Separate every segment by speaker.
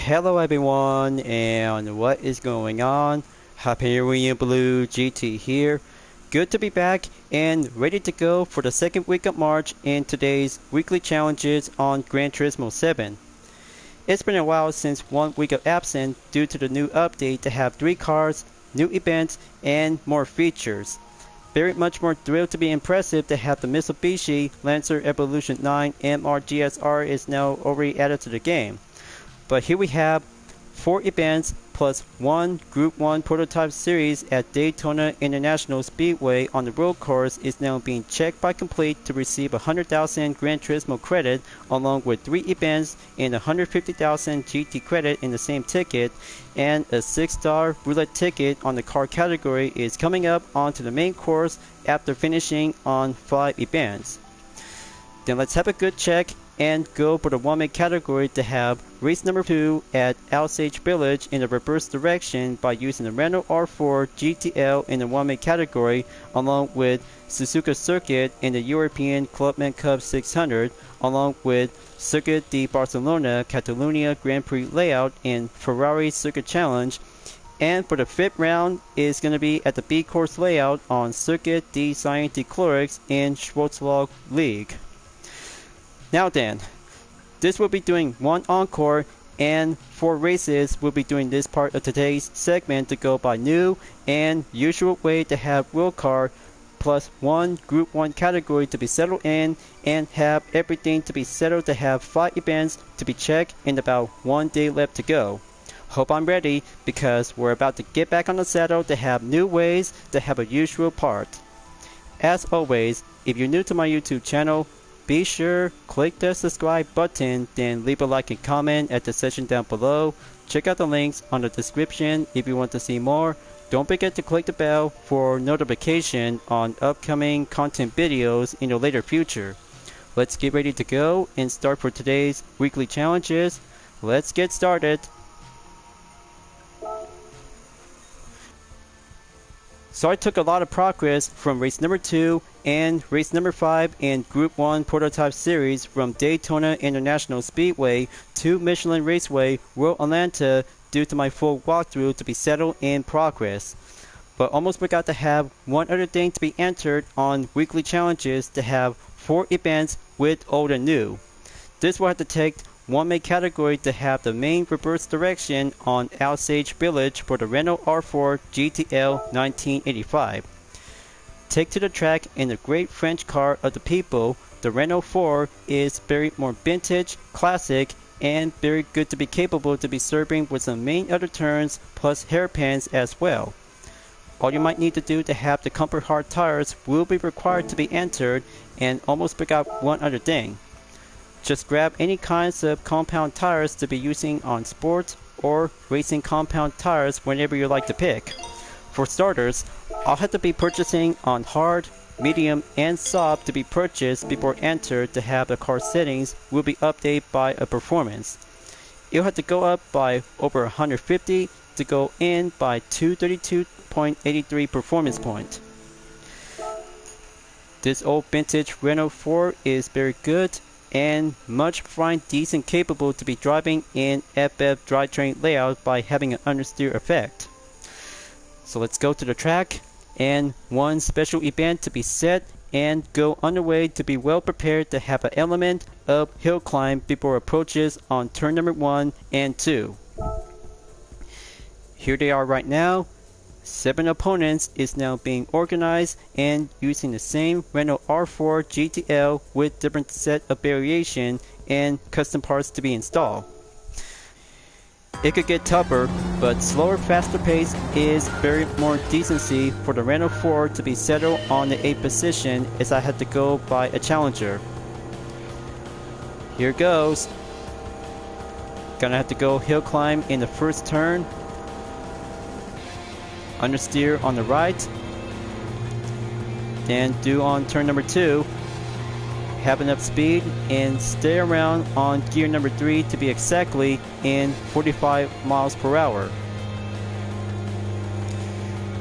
Speaker 1: Hello everyone, and what is going on? Hyperion-Blue-GT here. Good to be back and ready to go for the second week of March in today's weekly challenges on Gran Turismo 7. It's been a while since 1 week of absence due to the new update to have 3 cars, new events, and more features. Very much more thrilled to be impressive to have the Mitsubishi Lancer Evolution 9 MR-GSR is now already added to the game. But here we have 4 events plus 1 Group 1 prototype series at Daytona International Speedway on the road course is now being checked by complete to receive 100,000 Gran Turismo credit, along with 3 events and 150,000 GT credit in the same ticket, and a $6 roulette ticket on the car category is coming up onto the main course after finishing on 5 events. Then let's have a good check and go for the 1-make category to have race number 2 at Osage Village in the reverse direction by using the Renault R4 GTL in the 1-make category, along with Suzuka Circuit in the European Clubman Cup 600, along with Circuit de Barcelona Catalunya Grand Prix layout in Ferrari Circuit Challenge. And for the 5th round is going to be at the B course layout on Circuit de Saint Clorix in Schwarzwald League. Now then, this will be doing 1 encore and 4 races. We'll be doing this part of today's segment to go by new and usual way to have real car plus 1 Group 1 category to be settled in, and have everything to be settled to have 5 events to be checked and about 1 day left to go. Hope I'm ready, because we're about to get back on the saddle to have new ways to have a usual part. As always, if you're new to my YouTube channel, be sure click the subscribe button, then leave a like and comment at the section down below. Check out the links on the description if you want to see more. Don't forget to click the bell for notification on upcoming content videos in the later future. Let's get ready to go and start for today's weekly challenges. Let's get started. So I took a lot of progress from race number 2 and race number 5 in Group 1 prototype series from Daytona International Speedway to Michelin Raceway, World Atlanta, due to my full walkthrough to be settled in progress. But almost forgot to have one other thing to be entered on weekly challenges to have 4 events with old and new. This will have to take 1-make category to have the main reverse direction on Osage Village for the Renault R4 GTL 1985. Take to the track in the great French car of the people, the Renault 4 is very more vintage, classic, and very good to be capable to be serving with some main other turns plus hairpins as well. All you might need to do to have the comfort hard tires will be required to be entered, and almost forgot one other thing. Just grab any kinds of compound tires to be using on sports or racing compound tires whenever you like to pick. For starters, I'll have to be purchasing on hard, medium, and soft to be purchased before entered to have the car settings will be updated by a performance. You'll have to go up by over 150 to go in by 232.83 performance point. This old vintage Renault 4 is very good and much fine decent capable to be driving in FF drivetrain layout by having an understeer effect. So let's go to the track, and 1 special event to be set and go underway to be well prepared to have an element of hill climb before approaches on turn number 1 and 2. Here they are right now. 7 opponents is now being organized and using the same Renault R4 GTL with different set of variation and custom parts to be installed. It could get tougher, but slower, faster pace is very more decency for the Renault 4 to be settled on the 8th position, as I had to go by a challenger. Here goes. Gonna have to go hill climb in the first turn. Understeer on the right, then do on turn number 2. Have enough speed and stay around on gear number 3 to be exactly in 45 miles per hour.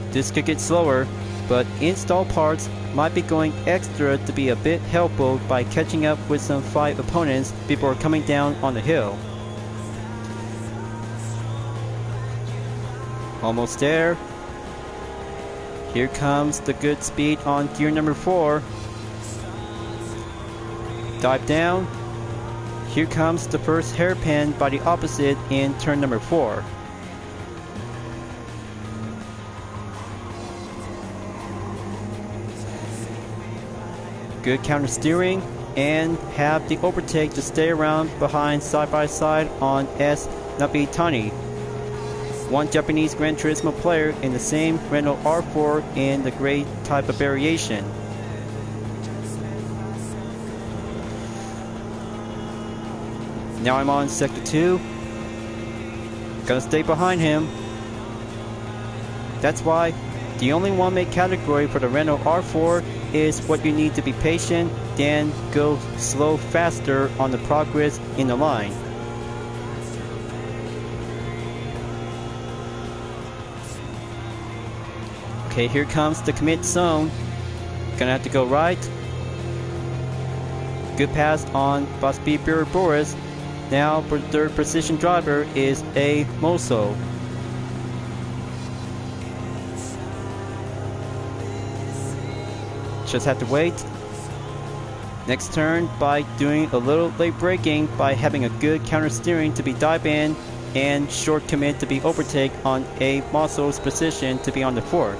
Speaker 1: This could get slower, but install parts might be going extra to be a bit helpful by catching up with some 5 opponents before coming down on the hill. Almost there. Here comes the good speed on gear number 4. Dive down. Here comes the first hairpin by the opposite in turn number 4. Good counter steering and have the overtake to stay around behind side by side on S Nabitani, one Japanese Gran Turismo player in the same Renault R4 in the gray type of variation. Now I'm on sector 2. Gonna stay behind him. That's why the only one-make category for the Renault R4 is what you need to be patient, then go slow faster on the progress in the line. Okay, here comes the commit zone. Gonna have to go right. Good pass on Vaspir Boris. Now for the third position driver is A Moso. Just have to wait. Next turn by doing a little late braking by having a good counter steering to be dive in and short commit to be overtake on A Moso's position to be on the fourth.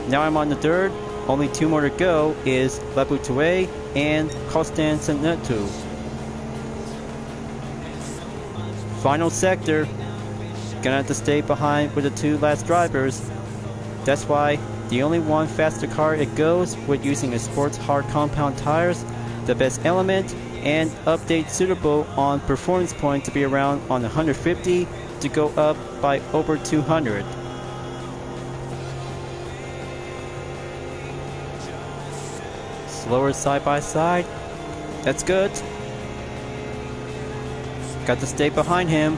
Speaker 1: Now I'm on the third. Only 2 more to go is Labutue and Constantinetu. Final sector. Gonna have to stay behind with the 2 last drivers. That's why the only one faster car it goes with using a sports hard compound tires, the best element, and update suitable on performance point to be around on 150 to go up by over 200. Slower side by side. That's good. Got to stay behind him.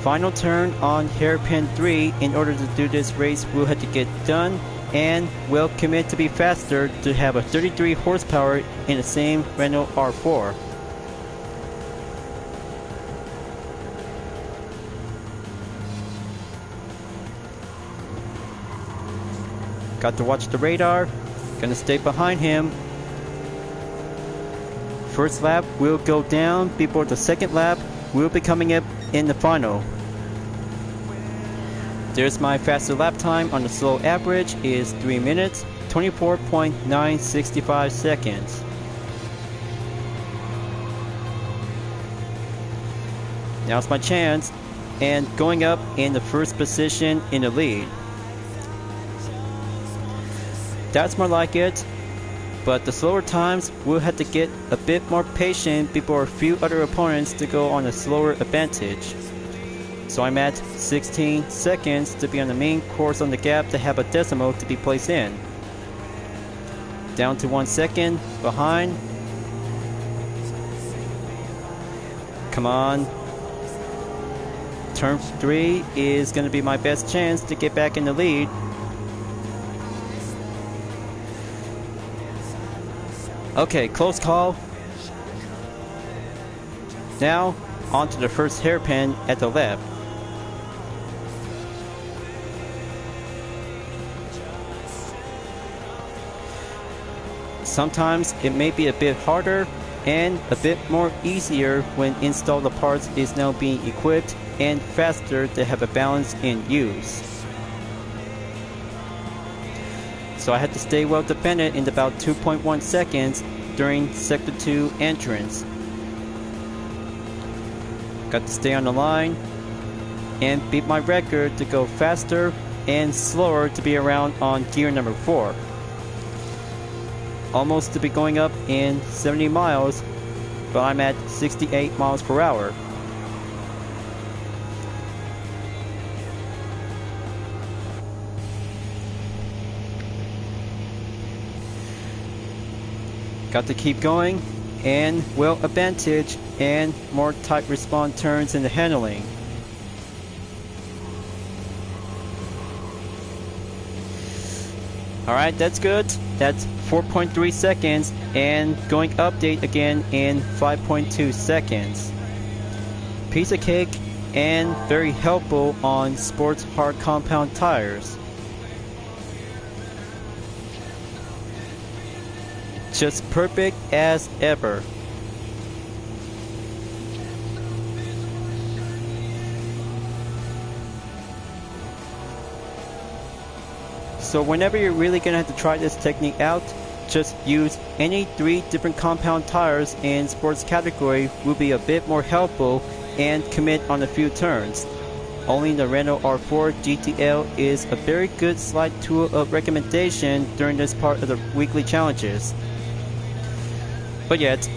Speaker 1: Final turn on hairpin 3. In order to do this race, we'll have to get done and we'll commit to be faster to have a 33 horsepower in the same Renault R4. Got to watch the radar. Gonna stay behind him. First lap will go down before the second lap will be coming up in the final. There's my faster lap time on the slow average is 3 minutes, 24.965 seconds. Now's my chance, and going up in the first position in the lead. That's more like it, but the slower times will have to get a bit more patient before a few other opponents to go on a slower advantage. So I'm at 16 seconds to be on the main course on the gap to have a decimal to be placed in. Down to 1 second, behind. Come on. Turn 3 is going to be my best chance to get back in the lead. Okay, close call. Now, onto the first hairpin at the left. Sometimes it may be a bit harder and a bit more easier when install the parts is now being equipped and faster to have a balance in use. So I had to stay well defended in about 2.1 seconds during Sector 2 entrance. Got to stay on the line and beat my record to go faster and slower to be around on gear number 4. Almost to be going up in 70 miles, but I'm at 68 miles per hour. Got to keep going and well advantage and more tight response turns in the handling. Alright, that's good. That's 4.3 seconds and going update again in 5.2 seconds. Piece of cake and very helpful on sports hard compound tires. Just perfect as ever. So whenever you're really gonna have to try this technique out, just use any 3 different compound tires in sports category will be a bit more helpful, and commit on a few turns. Only the Renault R4 GTL is a very good slide tool of recommendation during this part of the weekly challenges. But yet,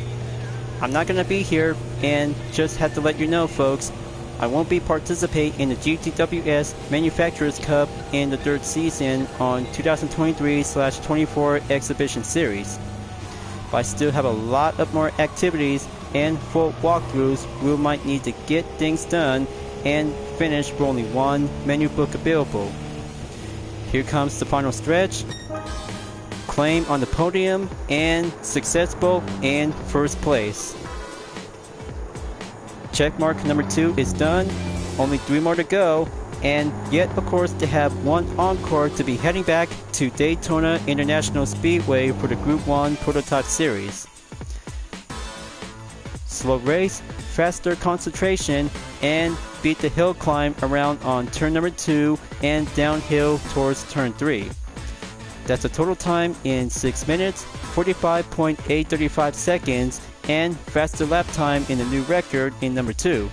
Speaker 1: I'm not gonna be here, and just have to let you know folks, I won't be participating in the GTWS Manufacturers Cup in the 3rd season on 2023/24 Exhibition Series. But I still have a lot of more activities and full walkthroughs we might need to get things done and finish for only 1 menu book available. Here comes the final stretch. Claim on the podium and successful in 1st place. Checkmark number 2 is done, only 3 more to go, and yet of course to have 1 encore to be heading back to Daytona International Speedway for the Group 1 Prototype Series. Slow race, faster concentration, and beat the hill climb around on turn number 2 and downhill towards turn 3. That's a total time in 6 minutes, 45.835 seconds, and faster lap time in the new record in number 2.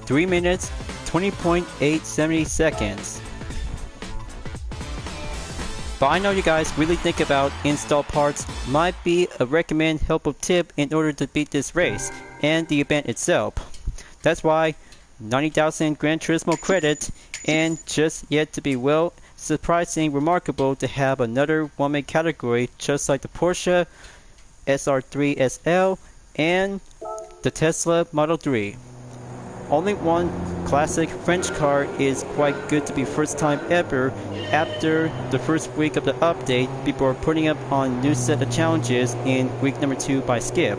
Speaker 1: 3 minutes, 20.870 seconds. But I know you guys really think about install parts might be a recommend helpful tip in order to beat this race and the event itself. That's why 90,000 Gran Turismo credit, and just yet to be well surprising remarkable to have another 1-make category just like the Porsche SR3 SL and the Tesla Model 3. Only 1 classic French car is quite good to be first time ever after the first week of the update before putting up on new set of challenges in week number 2 by Skip.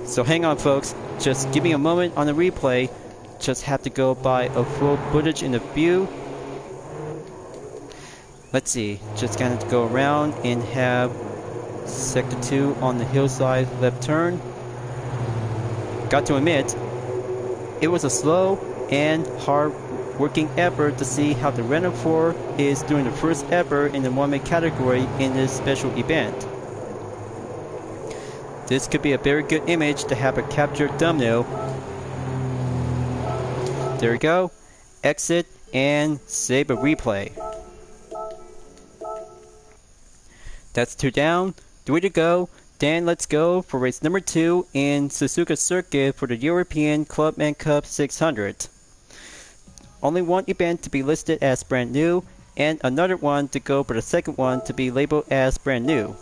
Speaker 1: So hang on folks, just give me a moment on the replay, just have to go by a full footage in the view. Let's see, just gonna go around and have Sector 2 on the hillside left turn. Got to admit, it was a slow and hard working effort to see how the Renault 4 is doing the first ever in the 1-make category in this special event. This could be a very good image to have a captured thumbnail. There we go, exit and save a replay. That's 2 down, 3 to go, then let's go for race number 2 in Suzuka Circuit for the European Clubman Cup 600. Only 1 event to be listed as brand new, and another one to go for the second one to be labeled as brand new.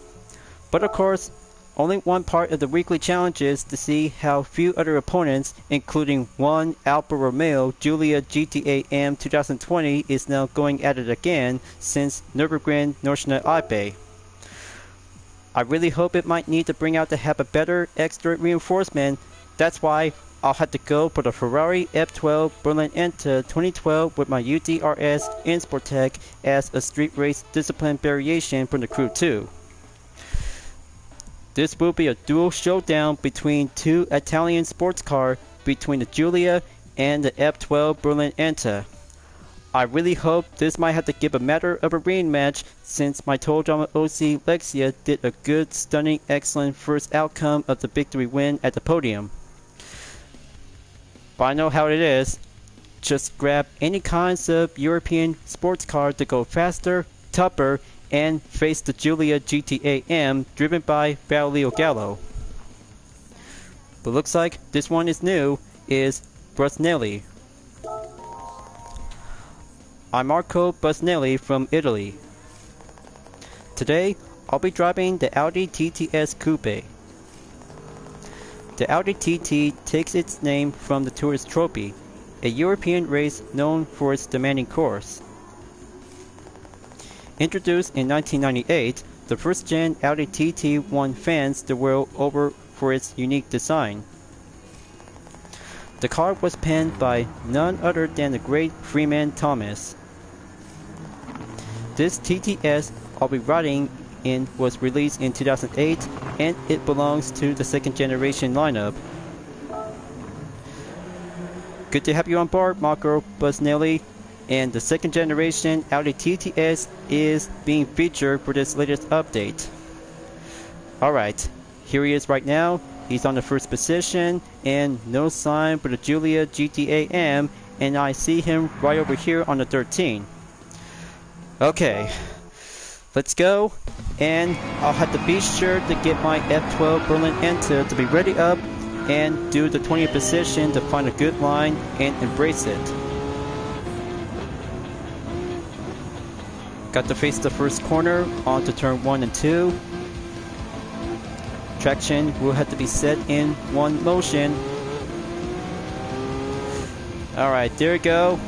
Speaker 1: But of course, only 1 part of the weekly challenges to see how few other opponents, including 1 Alfa Romeo Giulia GTA M 2020 is now going at it again since Nürburgring Nordschleife. I really hope it might need to bring out to have a better extra reinforcement. That's why I'll have to go for the Ferrari F12 Berlin Enta 2012 with my UDRS Sportec as a street race discipline variation from the Crew 2. This will be a dual showdown between 2 Italian sports cars between the Giulia and the F12 Berlin Enta. I really hope this might have to give a matter of a rematch since my Total Drama OC Lexia did a good, stunning, excellent first outcome of the victory win at the podium. But I know how it is. Just grab any kinds of European sports car to go faster, tougher, and face the Giulia GTA M driven by Braulio Gallo. But looks like this one is new, is Brunelli. I'm Marco Busnelli from Italy. Today, I'll be driving the Audi TTS Coupe. The Audi TT takes its name from the Tourist Trophy, a European race known for its demanding course. Introduced in 1998, the first-gen Audi TT won fans the world over for its unique design. The car was penned by none other than the great Freeman Thomas. This TTS I'll be riding in was released in 2008 and it belongs to the second generation lineup. Good to have you on board, Marco Busnelli, and the second generation Audi TTS is being featured for this latest update. Alright, here he is right now. He's on the first position and no sign for the Giulia GT-AM, and I see him right over here on the 13. Okay, let's go, and I'll have to be sure to get my F12 Berlin Enter to be ready up and do the 20th position to find a good line and embrace it. Got to face the first corner onto turn 1 and 2. Traction will have to be set in one motion. Alright, there we go.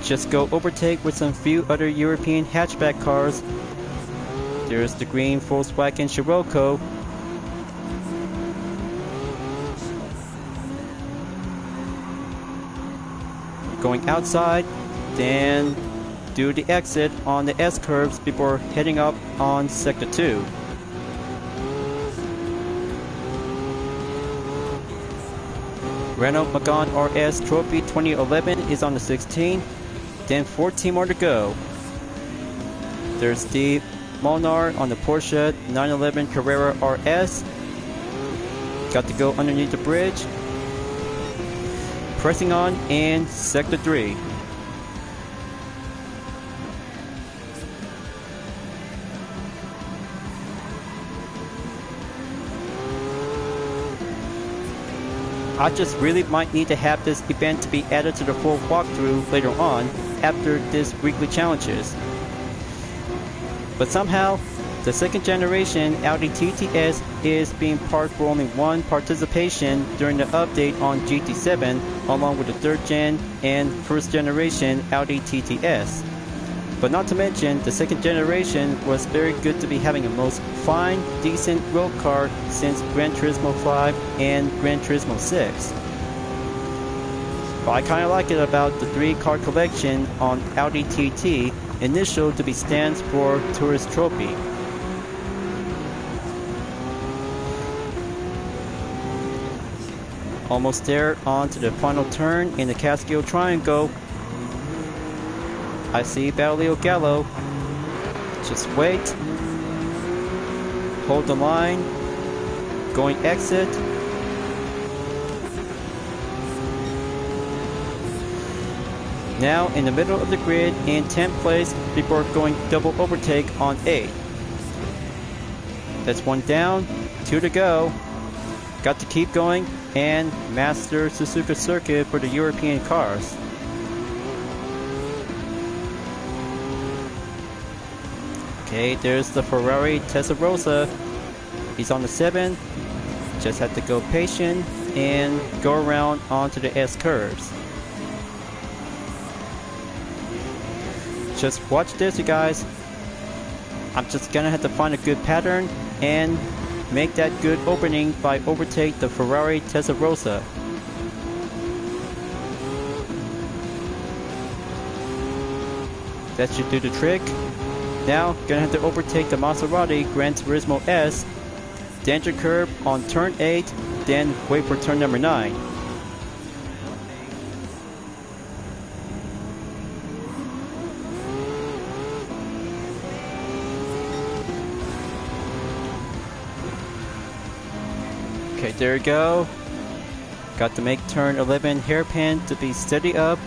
Speaker 1: Just go overtake with some few other European hatchback cars. There's the green Volkswagen Scirocco. Going outside, then do the exit on the S-curves before heading up on Sector 2. Renault Megane RS Trophy 2011 is on the 16th, then 14 more to go. There's Steve Molnar on the Porsche 911 Carrera RS. Got to go underneath the bridge. Pressing on in Sector 3. I just really might need to have this event to be added to the full walkthrough later on after this weekly challenges. But somehow, the second generation Audi TTS is being parked for only one participation during the update on GT7 along with the third gen and first generation Audi TTS. But not to mention, the second generation was very good to be having a most fine, decent road car since Gran Turismo 5 and Gran Turismo 6. But I kinda like it about the 3-car collection on Audi TT, initial to be stands for Tourist Trophy. Almost there, on to the final turn in the Catskill Triangle. I see Battlefield Gallo. Just wait. Hold the line. Going exit. Now in the middle of the grid in 10th place before going double overtake on 8. That's one down, 2 to go. Got to keep going and master Suzuka circuit for the European cars. Okay, there's the Ferrari Testarossa. He's on the 7. Just have to go patient and go around onto the S curves. Just watch this, you guys. I'm just gonna have to find a good pattern and make that good opening by overtake the Ferrari Testarossa. That should do the trick. Now, gonna have to overtake the Maserati Gran Turismo S. Danger curve on turn 8, then wait for turn number 9. Okay, there we go. Got to make turn 11 hairpin to be steady up.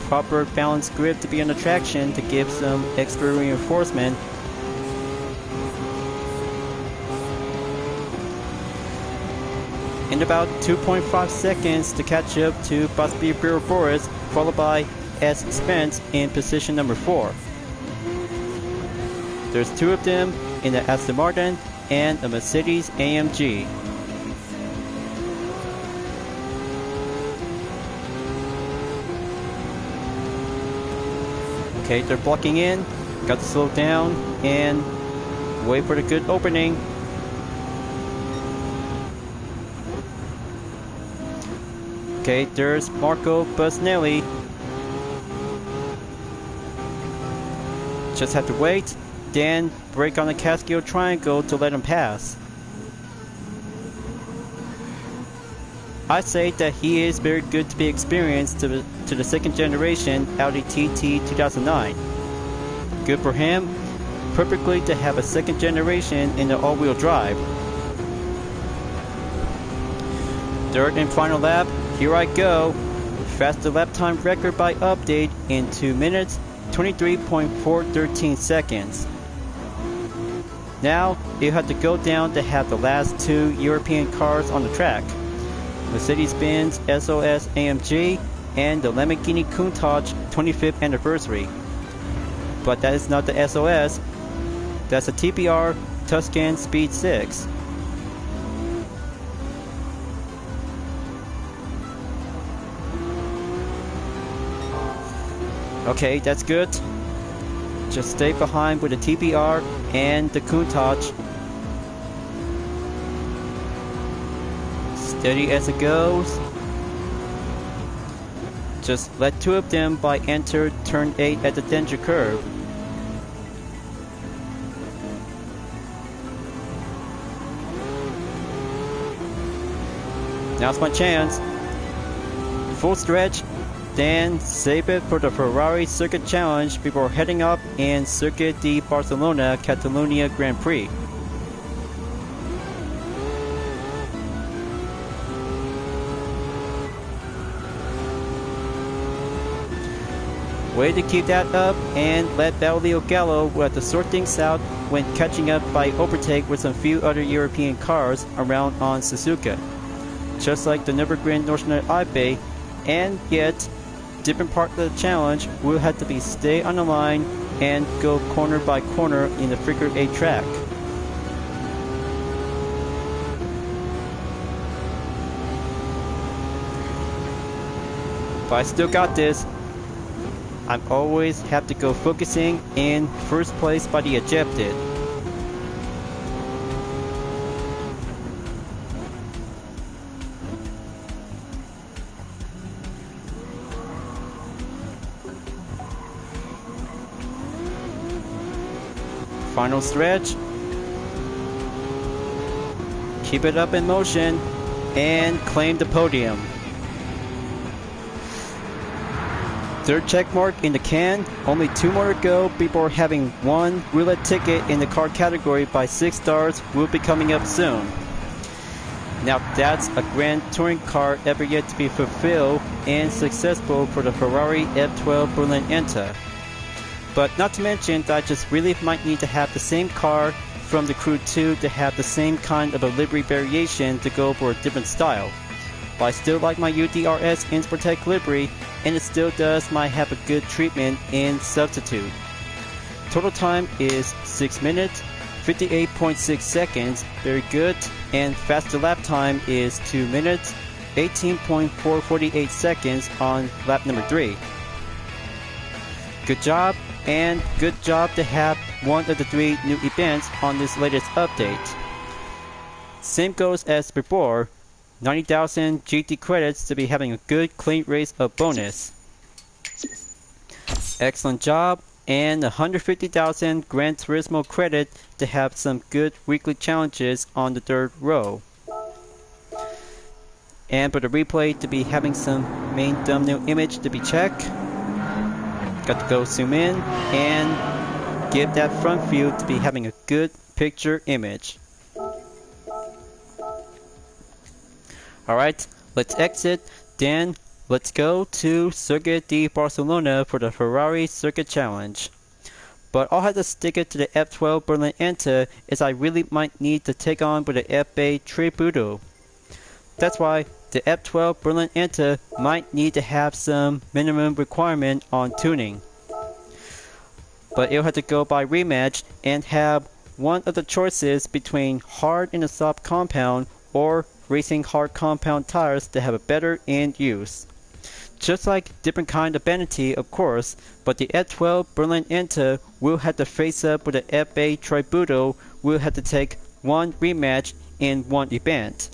Speaker 1: Proper balanced grip to be on the traction to give some extra reinforcement. In about 2.5 seconds to catch up to Busby Boris, followed by S. Spence in position number 4. There's 2 of them in the Aston Martin and a Mercedes AMG. Okay, they're blocking in. Got to slow down and wait for the good opening. Okay, there's Marco Busnelli. Just have to wait, then brake on the Castillo triangle to let him pass. I say that he is very good to be experienced to the second generation Audi TT 2009. Good for him, perfectly to have a second generation in the all-wheel drive. Third and final lap, here I go. Faster lap time record by update in 2 minutes, 23.413 seconds. Now, you have to go down to have the last 2 European cars on the track. Mercedes-Benz SOS AMG and the Lamborghini Countach 25th anniversary. But that is not the SOS, that's a TPR Tuscan Speed 6. Okay, that's good. Just stay behind with the TPR and the Countach. Steady as it goes. Just let 2 of them by enter turn 8 at the danger curve. Now's my chance. Full stretch, then save it for the Ferrari Circuit Challenge before heading up in Circuit de Barcelona Catalunya Grand Prix. Way to keep that up and let Baudilio Gallo will have to sort things out when catching up by overtake with some few other European cars around on Suzuka. Just like the Nürburgring Nordschleife, and yet, different part of the challenge will have to be stay on the line and go corner by corner in the figure 8 track. But I still got this. I always have to go focusing in first place by the ejected. Final stretch. Keep it up in motion and claim the podium. Third check mark in the can, only 2 more to go before having 1 roulette ticket in the car category by 6 stars will be coming up soon. Now that's a Grand Touring car ever yet to be fulfilled and successful for the Ferrari F12 Berlin Enta. But not to mention that I just really might need to have the same car from the Crew 2 to have the same kind of a livery variation to go for a different style. But I still like my UDRS Insportec livery, and it still does might have a good treatment in substitute. Total time is 6 minutes, 58.6 seconds, very good, and faster lap time is 2 minutes, 18.448 seconds on lap number 3. Good job, and good job to have one of the 3 new events on this latest update. Same goes as before. 90,000 GT credits to be having a good clean race of bonus. Excellent job, and 150,000 Gran Turismo credit to have some good weekly challenges on the 3rd row. And for the replay to be having some main thumbnail image to be checked. Got to go zoom in and give that front view to be having a good picture image. Alright, let's exit, then let's go to Circuit de Barcelona for the Ferrari Circuit Challenge. But I'll have to stick it to the F12 Berlin Enta as I really might need to take on with the F8 Tributo. That's why the F12 Berlin Enta might need to have some minimum requirement on tuning. But it'll have to go by rematch and have one of the choices between hard and a soft compound or racing hard compound tires to have a better end use. Just like different kind of vanity, of course, but the F12 Berlin Enta will have to face up with the F8 Tributo will have to take one rematch in one event.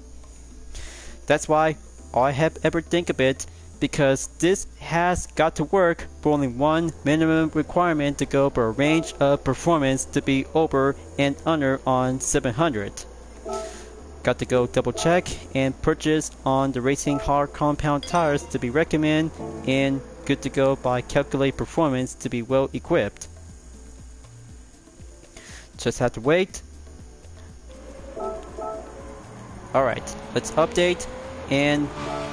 Speaker 1: That's why all I have ever think of it, because this has got to work for only one minimum requirement to go for a range of performance to be over and under on 700. Got to go double check and purchase on the racing hard compound tires to be recommended and good to go by calculate performance to be well equipped. Just have to wait. Alright, let's update and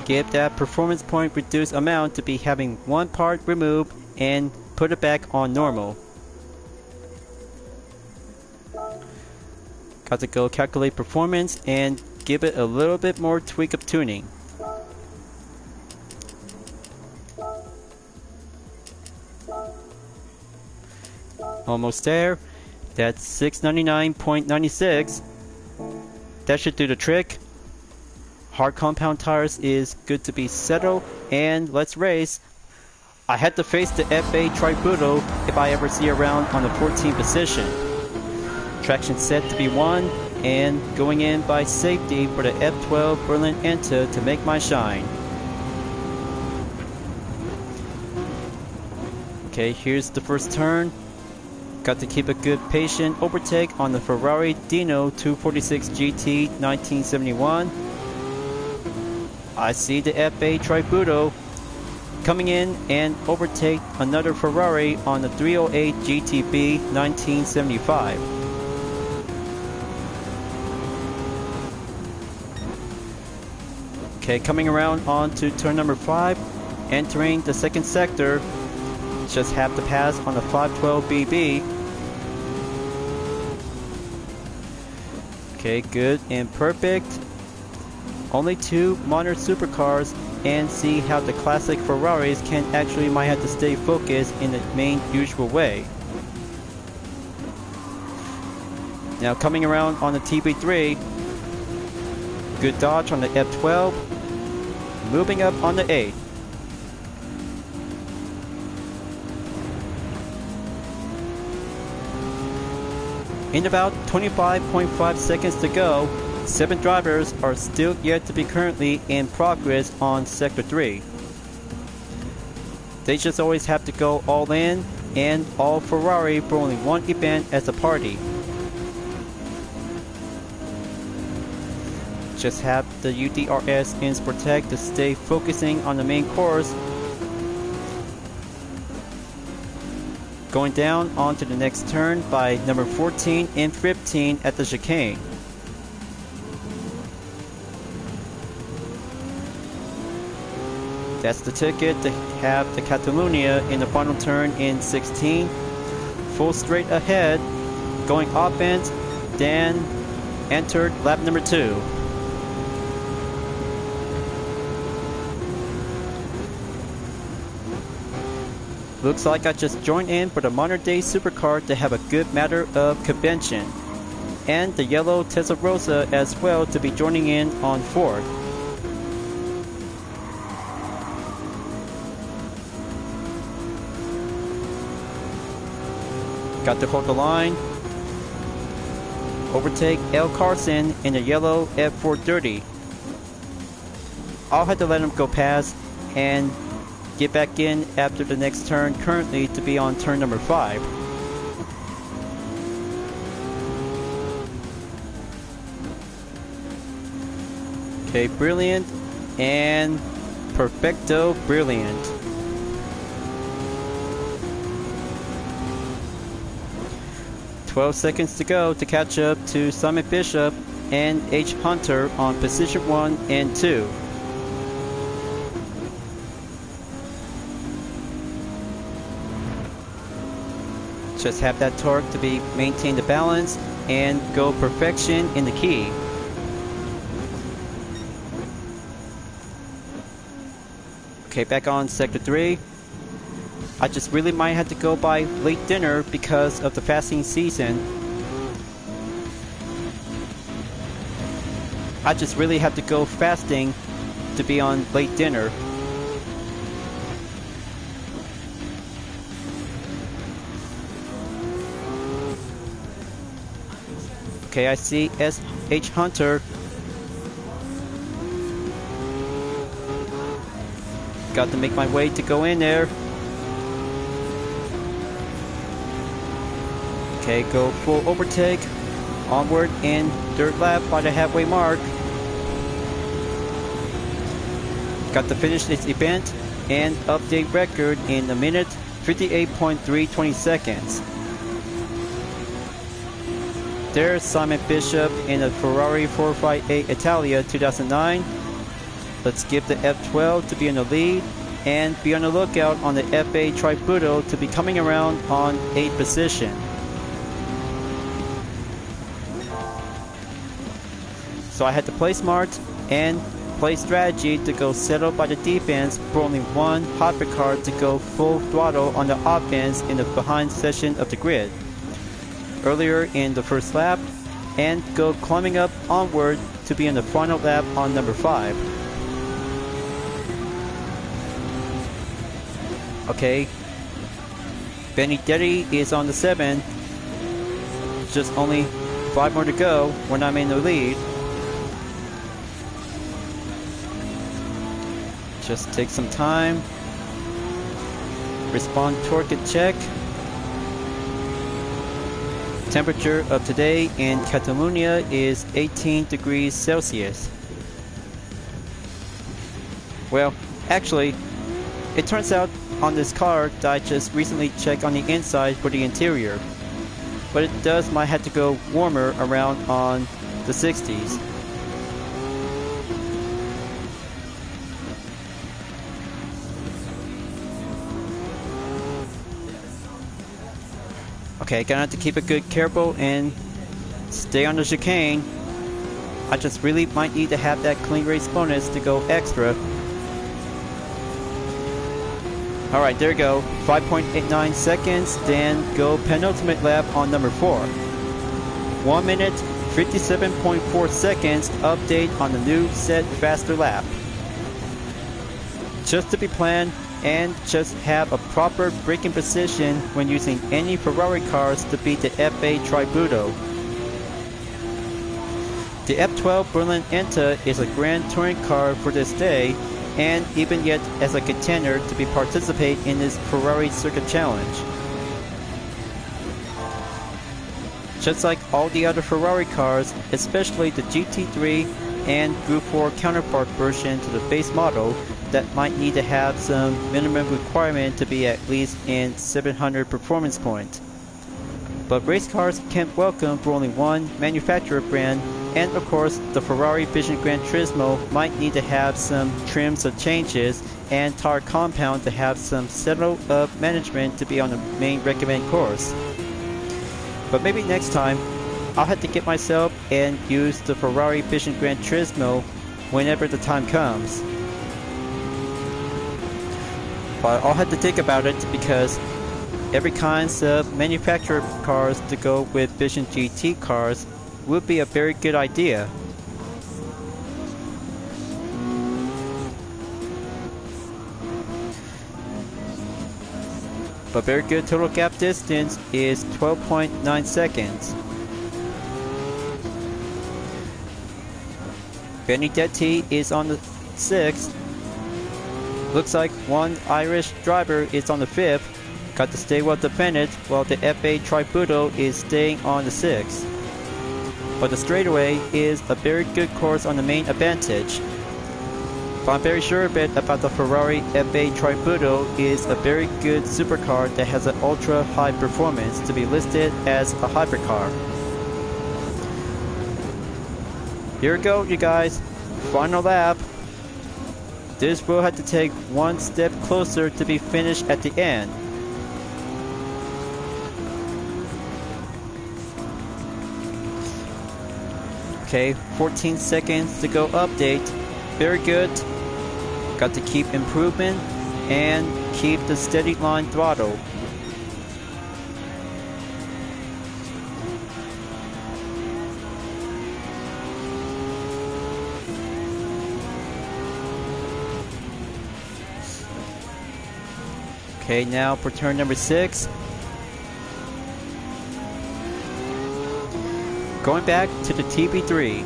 Speaker 1: give that performance point reduced amount to be having one part removed and put it back on normal. Got to go calculate performance and give it a little bit more tweak of tuning. Almost there. That's 699.96. That should do the trick. Hard compound tires is good to be settled, and let's race. I had to face the F8 Tributo if I ever see around on the 14th position. Traction set to be 1, and going in by safety for the F12 Berlin Enta to make my shine. Okay, here's the first turn. Got to keep a good patient overtake on the Ferrari Dino 246 GT 1971. I see the F8 Tributo coming in and overtake another Ferrari on the 308 GTB 1975. Okay, coming around onto turn number 5, entering the second sector. Just have to pass on the 512BB. Okay, good and perfect. Only 2 modern supercars, and see how the classic Ferraris can actually might have to stay focused in the main usual way. Now coming around on the TB3, good dodge on the F12, moving up on the 8. In about 25.5 seconds to go, 7 drivers are still yet to be currently in progress on Sector 3. They just always have to go all in and all Ferrari for only one event as a party. Just have the UDRS in Sportec to stay focusing on the main course. Going down onto the next turn by number 14 and 15 at the chicane. That's the ticket to have the Catalunya in the final turn in 16. Full straight ahead, going offense, then entered lap number 2. Looks like I just joined in for the modern day supercar to have a good matter of convention. And the yellow Testarossa as well to be joining in on 4th. Got to hold the line. Overtake L. Carson in the yellow F430. I'll have to let him go past and get back in after the next turn, currently to be on turn number 5. Okay, brilliant and perfecto brilliant. $12 to go to catch up to Simon Bishop and H. Hunter on position 1 and 2. Just have that torque to be maintain the balance and go perfection in the key. Okay, back on sector 3. I just really might have to go by late dinner because of the fasting season. I just really have to go fasting to be on late dinner. Okay, I see S.H. Hunter got to make my way to go in there. Okay, go full overtake. Onward in third lap by the halfway mark. Got to finish this event and update record in a minute 58.320 seconds. There's Simon Bishop in a Ferrari 458 Italia 2009. Let's give the F12 to be in the lead and be on the lookout on the F8 Tributo to be coming around on 8th position. So I had to play smart and play strategy to go settle by the defense for only one hypercar to go full throttle on the offense in the behind section of the grid earlier in the first lap and go climbing up onward to be in the final lap on number 5. Okay, Benedetti is on the 7. Just only 5 more to go when I'm in the lead. Just take some time. Respond torque check. Temperature of today in Catalonia is 18 degrees Celsius. Well, actually, it turns out on this car that I just recently checked on the inside for the interior. But it might have to go warmer around on the 60s. Okay, gonna have to keep it good, careful, and stay on the chicane. I just really might need to have that clean race bonus to go extra. Alright, there you go. 5.89 seconds, then go penultimate lap on number 4. 1 minute, 57.4 seconds, update on the new set faster lap. Just to be planned, and just have a proper braking position when using any Ferrari cars to beat the F8 Tributo. The F12 Berlin Enta is a Grand Touring car for this day, and even yet as a contender to be participate in this Ferrari Circuit Challenge. Just like all the other Ferrari cars, especially the GT3 and Group 4 counterpart version to the base model, that might need to have some minimum requirement to be at least in 700 performance points. But race cars can't welcome for only one manufacturer brand, and of course the Ferrari Vision Gran Turismo might need to have some trims of changes and tire compound to have some settle up management to be on the main recommend course. But maybe next time I'll have to get myself and use the Ferrari Vision Gran Turismo whenever the time comes. But I'll have to think about it because every kinds of manufacturer cars to go with Vision GT cars would be a very good idea. But very good total gap distance is 12.9 seconds. Benedetti is on the 6th. Looks like one Irish driver is on the 5th. Got to stay well defended while the F8 Tributo is staying on the 6th. But the straightaway is a very good course on the main advantage. But I'm very sure of it about the Ferrari F8 Tributo is a very good supercar that has an ultra high performance to be listed as a hypercar. Here we go, you guys. Final lap. This will have to take one step closer to be finished at the end. Okay, 14 seconds to go update. Very good. Got to keep improvement and keep the steady line throttle. Okay, now for turn number 6. Going back to the TB3.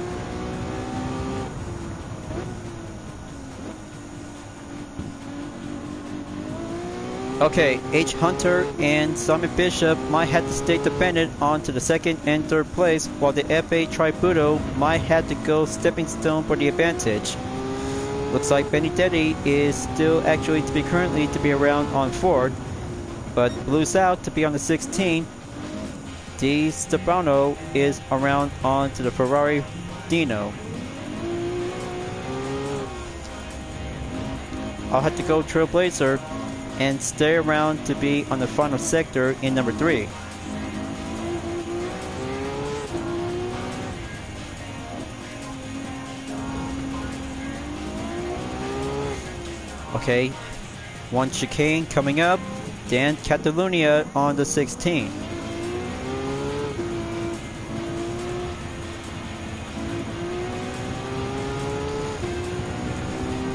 Speaker 1: Okay, H. Hunter and Simon Bishop might have to stay dependent on to the second and third place, while the FA Tributo might have to go stepping stone for the advantage. Looks like Benedetti is still actually to be currently to be around on fourth, but Blue's out to be on the 16th. Di Stefano is around on to the Ferrari Dino. I'll have to go Trailblazer and stay around to be on the final sector in number 3. Okay, one chicane coming up, then Catalunya on the 16th.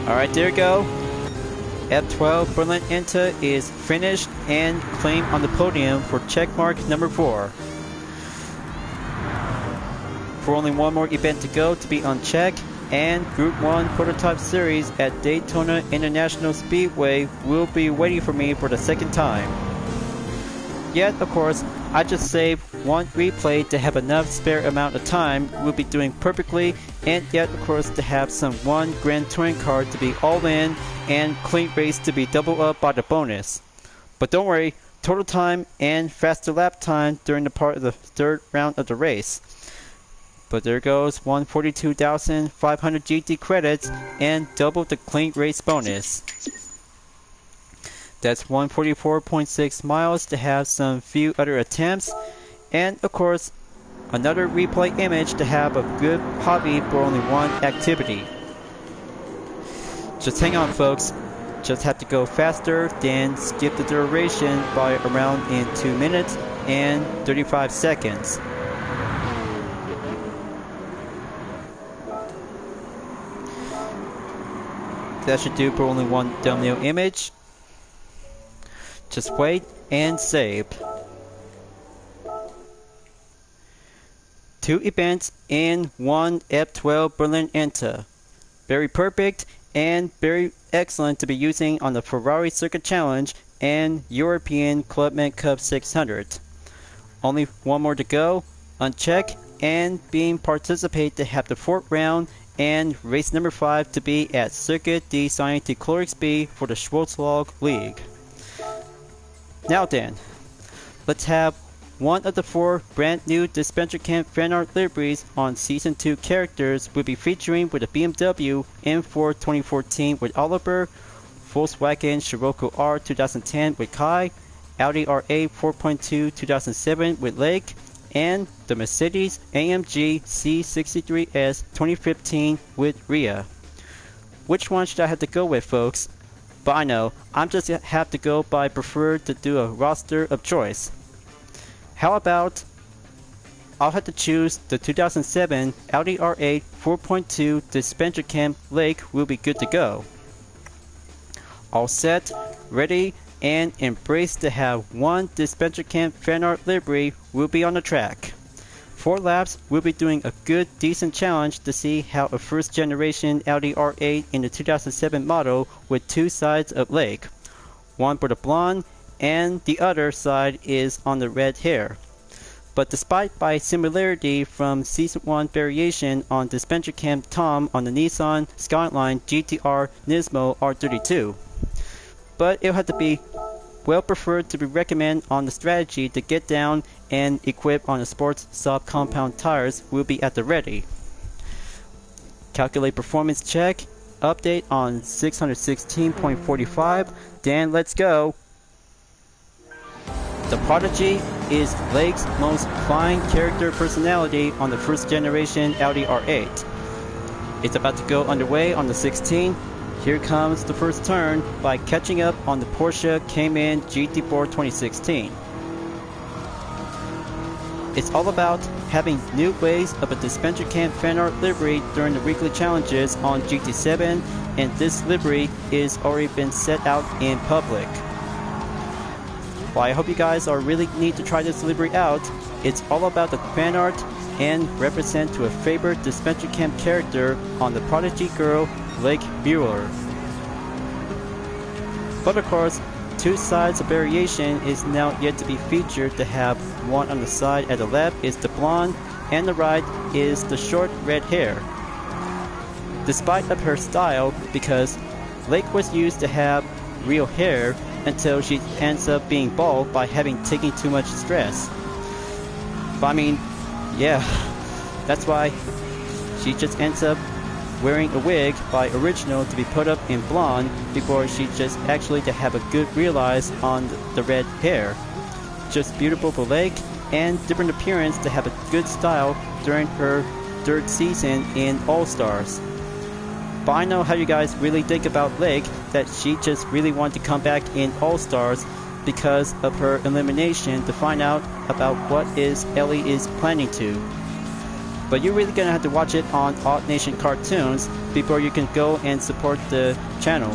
Speaker 1: Alright, there you go. F12 Berlin Inter is finished and claimed on the podium for checkmark number 4. For only one more event to go to be unchecked, and Group 1 Prototype Series at Daytona International Speedway will be waiting for me for the second time. Yet, of course, I just saved one replay to have enough spare amount of time. We'll be doing perfectly, and yet, of course, to have some one Grand Touring car to be all in and clean race to be doubled up by the bonus. But don't worry, total time and faster lap time during the part of the third round of the race. But there goes 142,500 GT credits and double the clean race bonus. That's 144.6 miles to have some few other attempts, and of course another replay image to have a good hobby for only one activity. Just hang on folks, just have to go faster than skip the duration by around in 2 minutes and 35 seconds. That should do for only one thumbnail image. Just wait and save. 2 events in one F12 Berlin Inter. Very perfect and very excellent to be using on the Ferrari Circuit Challenge and European Clubman Cup 600. Only one more to go, uncheck, and being participate to have the 4th round and race number 5 to be at Circuit de Saint-Eclairix for the Schwarzwald League. Now then, let's have one of the 4 brand new Dispenser Camp fan art liveries on Season 2 characters will be featuring with a BMW M4 2014 with Oliver, Volkswagen Scirocco R 2010 with Kai, Audi R8 4.2 2007 with Lake, and the Mercedes AMG C63S 2015 with Ria. Which one should I have to go with, folks? But I know, I'm just have to go by prefer to do a roster of choice. How about I'll have to choose the 2007 Audi R8 4.2 Dispenser Camp Lake will be good to go. All set, ready, and embrace to have one Dispenser Camp fan art livery will be on the track. 4 laps, we'll be doing a good decent challenge to see how a first generation Audi R8 in the 2007 model with 2 sides of lake. One for the blonde and the other side is on the red hair. But despite by similarity from Season 1 variation on Dispenser Camp Tom on the Nissan Skyline GTR Nismo R32. But it'll have to be well preferred to be recommended on the strategy to get down and equip on the sports soft compound tires will be at the ready. Calculate performance check, update on 616.45, then let's go. The Prodigy is Lake's most fine character personality on the first generation Audi R8. It's about to go underway on the 16th. Here comes the first turn by catching up on the Porsche Cayman GT4 2016. It's all about having new ways of a Dispenser Camp fan art livery during the weekly challenges on GT7, and this livery is already been set out in public. Well, I hope you guys are really need to try this livery out. It's all about the fan art and represent to a favorite Dispenser Camp character on the Prodigy girl, Lake Bueller. But of course, two sides of variation is now yet to be featured to have one on the side at the left is the blonde and the right is the short red hair. Despite of her style, because Lake was used to have real hair until she ends up being bald by having taken too much stress. But I mean, yeah, that's why she just ends up wearing a wig by Original to be put up in blonde before she just actually to have a good realize on the red hair. Just beautiful for Lake and different appearance to have a good style during her third season in All-Stars. But I know how you guys really think about Lake, that she just really wanted to come back in All-Stars because of her elimination to find out about what is Ellie is planning to. But you're really gonna have to watch it on Alt Nation Cartoons before you can go and support the channel.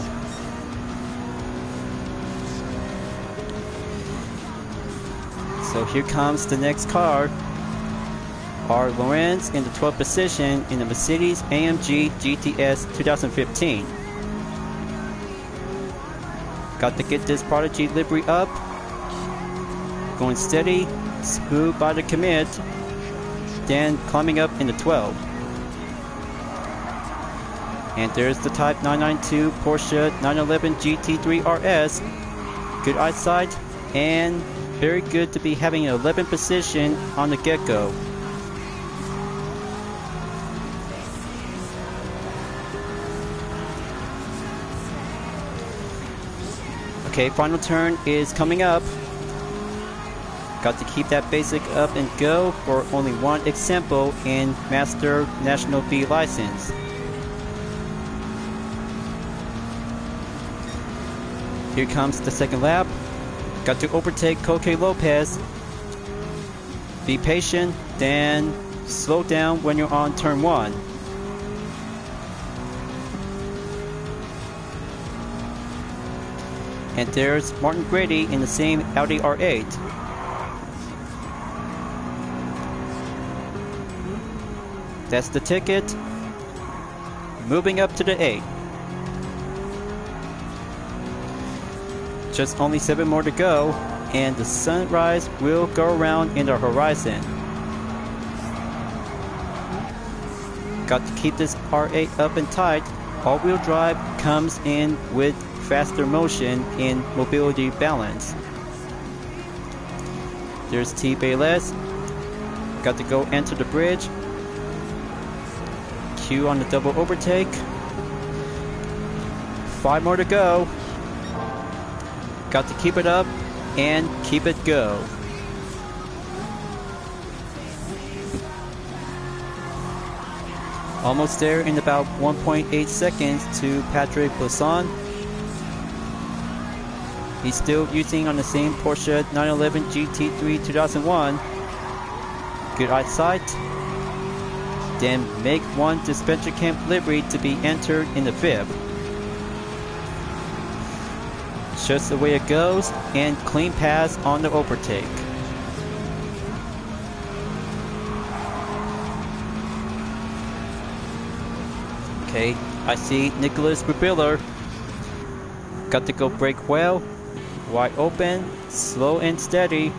Speaker 1: So here comes the next car. Are Lorenz in the 12th position in the Mercedes-AMG GTS 2015. Got to get this Prodigy livery up. Going steady, smooth by the commit. Then climbing up in the 12. And there's the Type 992 Porsche 911 GT3 RS. Good eyesight and very good to be having an 11th position on the get-go. Okay, final turn is coming up. Got to keep that basic up and go for only one example in Master National B license. Here comes the second lap. Got to overtake Coque Lopez. Be patient, then slow down when you're on turn 1. And there's Martin Grady in the same Audi R8. That's the ticket. Moving up to the 8. Just only 7 more to go, and the sunrise will go around in the horizon. Got to keep this R8 up and tight. All-wheel drive comes in with faster motion in mobility balance. There's T. Bayless. Got to go enter the bridge. Q on the double overtake. 5 more to go. Got to keep it up and keep it go. Almost there in about 1.8 seconds to Patrick Poisson. He's still using on the same Porsche 911 GT3 2001. Good eyesight. Then make one dispenser camp livery to be entered in the 5th. Just the way it goes, and clean pass on the overtake. Okay, I see Nicholas Rubiller. Got to go brake well. Wide open, slow and steady.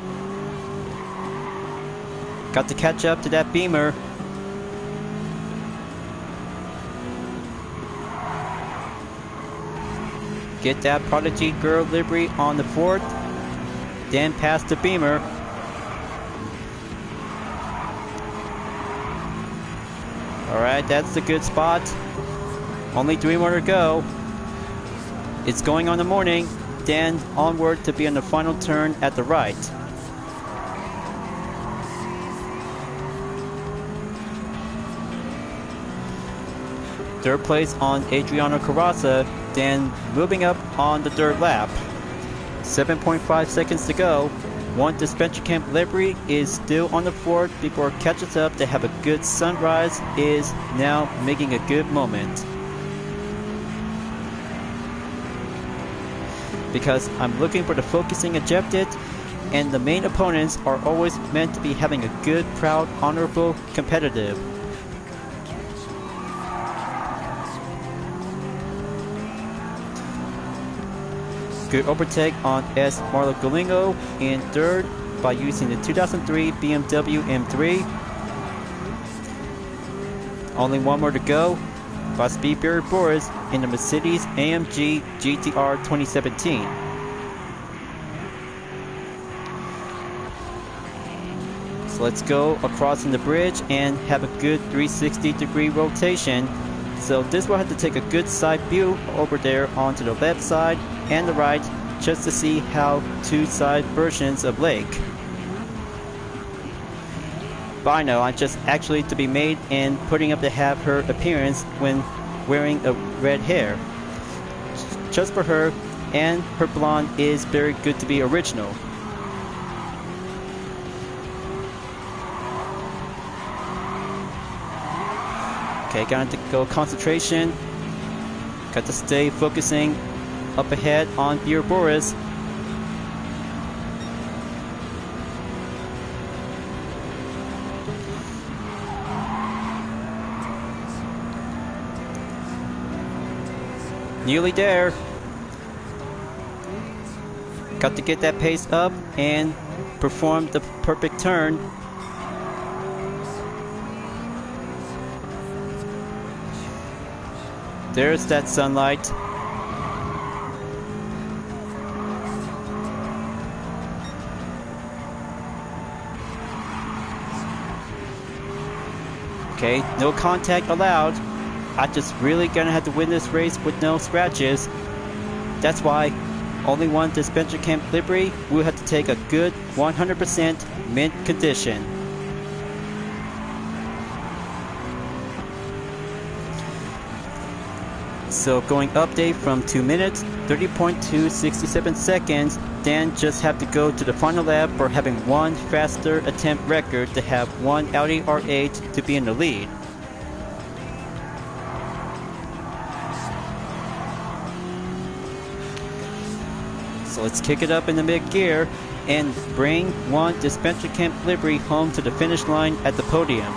Speaker 1: Got to catch up to that Beamer. Get that Prodigy Girl livery on the 4th. Then pass the Beamer. Alright, that's the good spot. Only 3 more to go. It's going on the morning. Then onward to be on the final turn at the right. Third place on Adriano Carrazza, then moving up on the 3rd lap. 7.5 seconds to go. One dispenser camp livery is still on the 4th before it catches up to have a good sunrise, is now making a good moment. Because I'm looking for the focusing objective, and the main opponents are always meant to be having a good, proud, honorable, competitive. Good overtake on S. Marlo Galingo in third by using the 2003 BMW M3. Only one more to go by Speedberry Boris in the Mercedes AMG GTR 2017. So let's go across in the bridge and have a good 360-degree rotation. So this will have to take a good side view over there onto the left side and the right just to see how two side versions of Lake. But I know I'm just actually to be made and putting up to have her appearance when wearing a red hair. Just for her, and her blonde is very good to be original. Okay, got to go concentration. Got to stay focusing up ahead on Beer Boris. Nearly there. Got to get that pace up and perform the perfect turn. There's that sunlight. Okay, no contact allowed. I just really gonna have to win this race with no scratches. That's why only one dispenser camp livery will have to take a good 100% mint condition. So going update from 2 minutes, 30.267 seconds, then just have to go to the final lap for having one faster attempt record to have one Audi R8 to be in the lead. So let's kick it up in the mid-gear and bring one dispenser camp livery home to the finish line at the podium.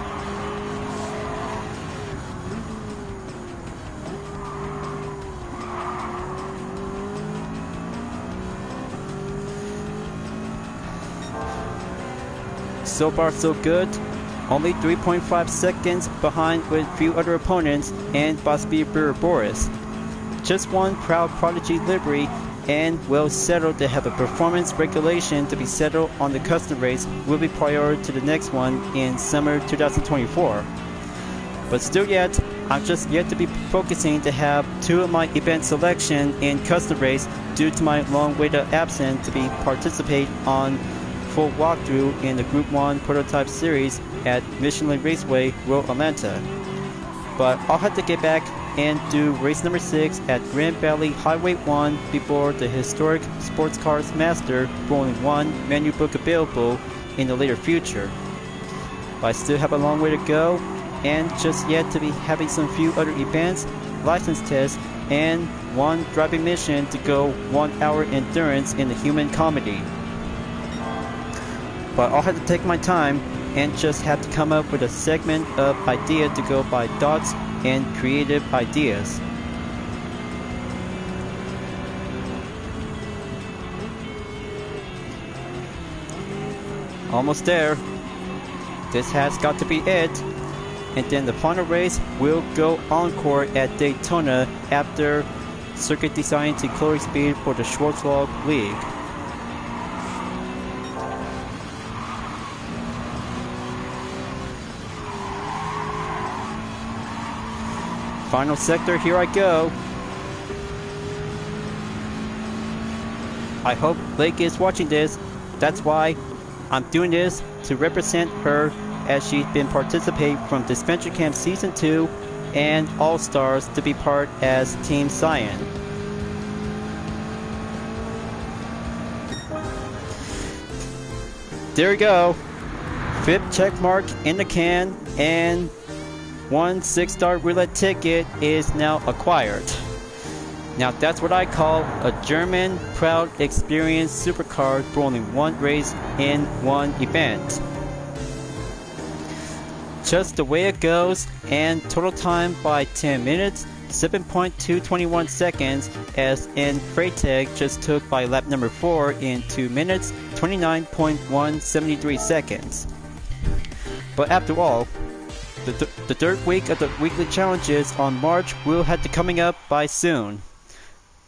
Speaker 1: So far so good, only 3.5 seconds behind with few other opponents and by Speedberry Boris. Just one proud prodigy livery and well settled to have a performance regulation to be settled on the custom race will be prior to the next one in summer 2024. But still yet, I'm just yet to be focusing to have two of my event selection in custom race due to my long waited absence to be participate on full walkthrough in the Group 1 Prototype Series at Michelin Raceway, Road Atlanta. But I'll have to get back and do race number 6 at Grand Valley Highway 1 before the historic Sports Cars Master for only one menu book available in the later future. But I still have a long way to go and just yet to be having some few other events, license tests, and one driving mission to go 1 hour endurance in the human comedy. But I'll have to take my time and just have to come up with a segment of idea to go by thoughts and creative ideas. Almost there. This has got to be it. And then the final race will go encore at Daytona after circuit design to clothing speed for the Schwarzwald League. Final sector, here I go. I hope Lake is watching this. That's why I'm doing this to represent her as she's been participating from Dispenser Camp Season 2 and All-Stars to be part as Team Cyan. There we go. 5th check mark in the can and one 6-star roulette ticket is now acquired. Now that's what I call a German proud experience supercar for only one race in one event. Just the way it goes, and total time by 10 minutes, 7.221 seconds, as in Freytag just took by lap number 4 in 2 minutes 29.173 seconds. But after all, the third week of the weekly challenges on March will have to coming up by soon.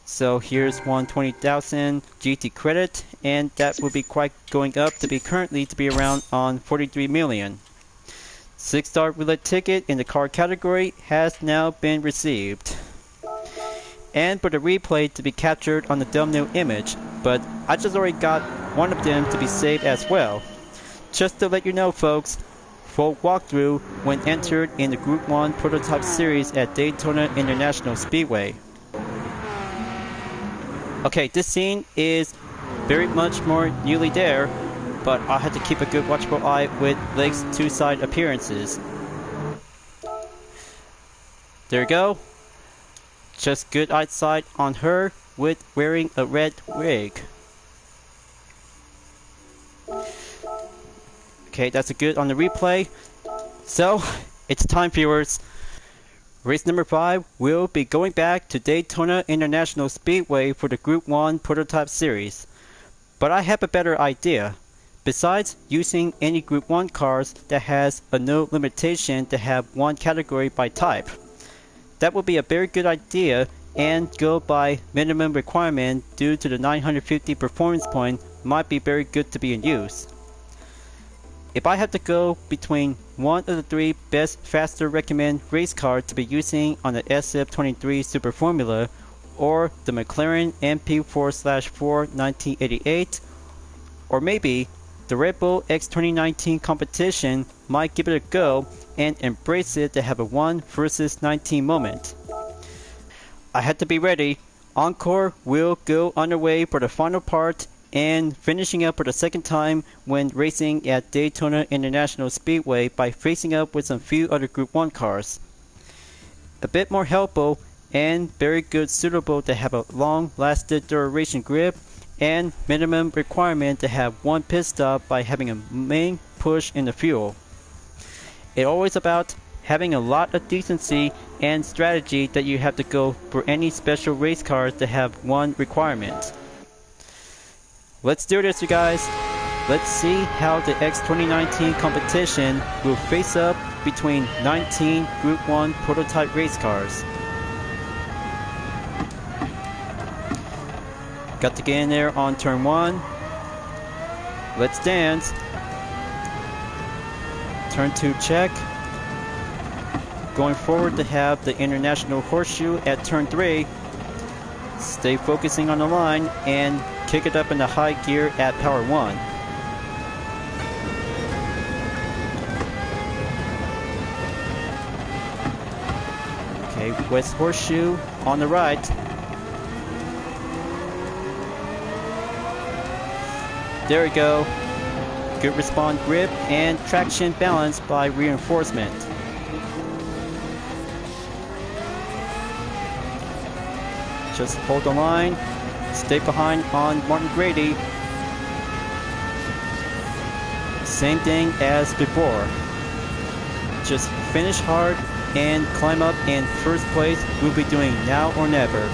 Speaker 1: So here's 120,000 GT credit, and that will be quite going up to be currently to be around on 43 million. 6-star roulette ticket in the car category has now been received. And for the replay to be captured on the thumbnail image, but I just already got one of them to be saved as well. Just to let you know, folks, full walkthrough when entered in the Group 1 Prototype Series at Daytona International Speedway. Okay, this scene is very much more nearly there, but I had to keep a good watchful eye with Lake's two-side appearances. There you go. Just good eyesight on her with wearing a red wig. Okay, that's a good on the replay. So, it's time, viewers. Race number 5 will be going back to Daytona International Speedway for the Group 1 Prototype Series. But I have a better idea. Besides using any Group 1 cars that has a no limitation to have one category by type, that would be a very good idea and go by minimum requirement due to the 950 performance point might be very good to be in use. If I had to go between one of the 3 best faster recommend race cars to be using on the SF23 Super Formula or the McLaren MP4/4 1988, or maybe the Red Bull X 2019 competition, might give it a go and embrace it to have a 1 versus 19 moment. I had to be ready. Encore will go underway for the final part and finishing up for the second time when racing at Daytona International Speedway by facing up with some few other Group 1 cars. A bit more helpful and very good suitable to have a long lasted duration grip and minimum requirement to have one pit stop by having a main push in the fuel. It's always about having a lot of decency and strategy that you have to go for any special race cars to have one requirement. Let's do this, you guys. Let's see how the X 2019 competition will face up between 19 Group 1 prototype race cars. Got to get in there on turn 1. Let's dance. Turn 2 check. Going forward to have the International Horseshoe at turn 3. Stay focusing on the line and kick it up in the high gear at power 1. Okay, West Horseshoe on the right. There we go. Good respawn grip and traction balance by reinforcement. Just hold the line. Stay behind on Martin Grady. Same thing as before. Just finish hard and climb up in first place. We'll be doing now or never.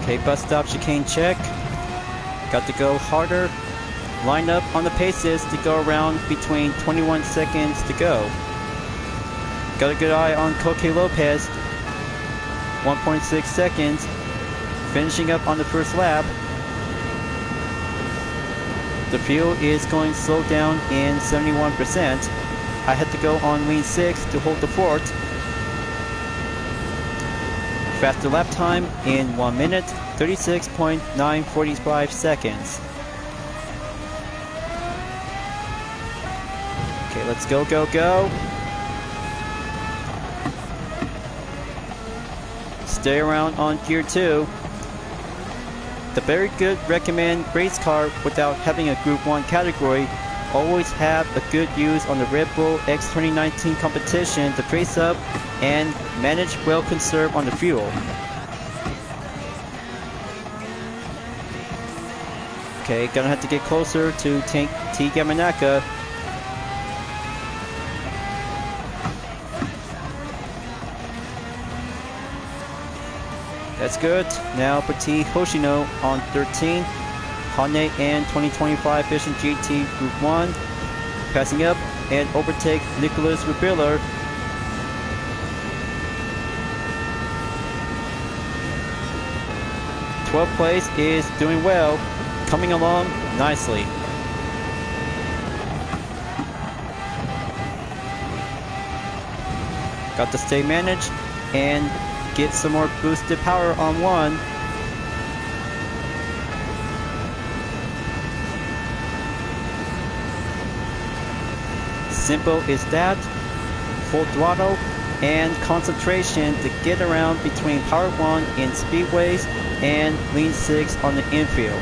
Speaker 1: Okay, bus stop chicane check. Got to go harder. Line up on the paces to go around between 21 seconds to go. Got a good eye on Coque Lopez. 1.6 seconds. Finishing up on the first lap. The fuel is going slow down in 71%. I had to go on lean 6 to hold the fort. Faster lap time in 1 minute, 36.945 seconds. Okay, let's go, go, go. Stay around on gear 2. The very good recommend race car without having a Group 1 category always have a good use on the Red Bull X 2019 competition to face up and manage well conserve on the fuel. Okay, gonna have to get closer to T. Yamanaka. That's good. Now Petit Hoshino on 13. Hane and 2025 Vision GT Group 1. Passing up and overtake Nicholas Rubiller. #12th place is doing well, coming along nicely. Got to stay managed and get some more boosted power on 1. Simple as that. Full throttle and concentration to get around between Power 1 in speedways and Lean 6 on the infield.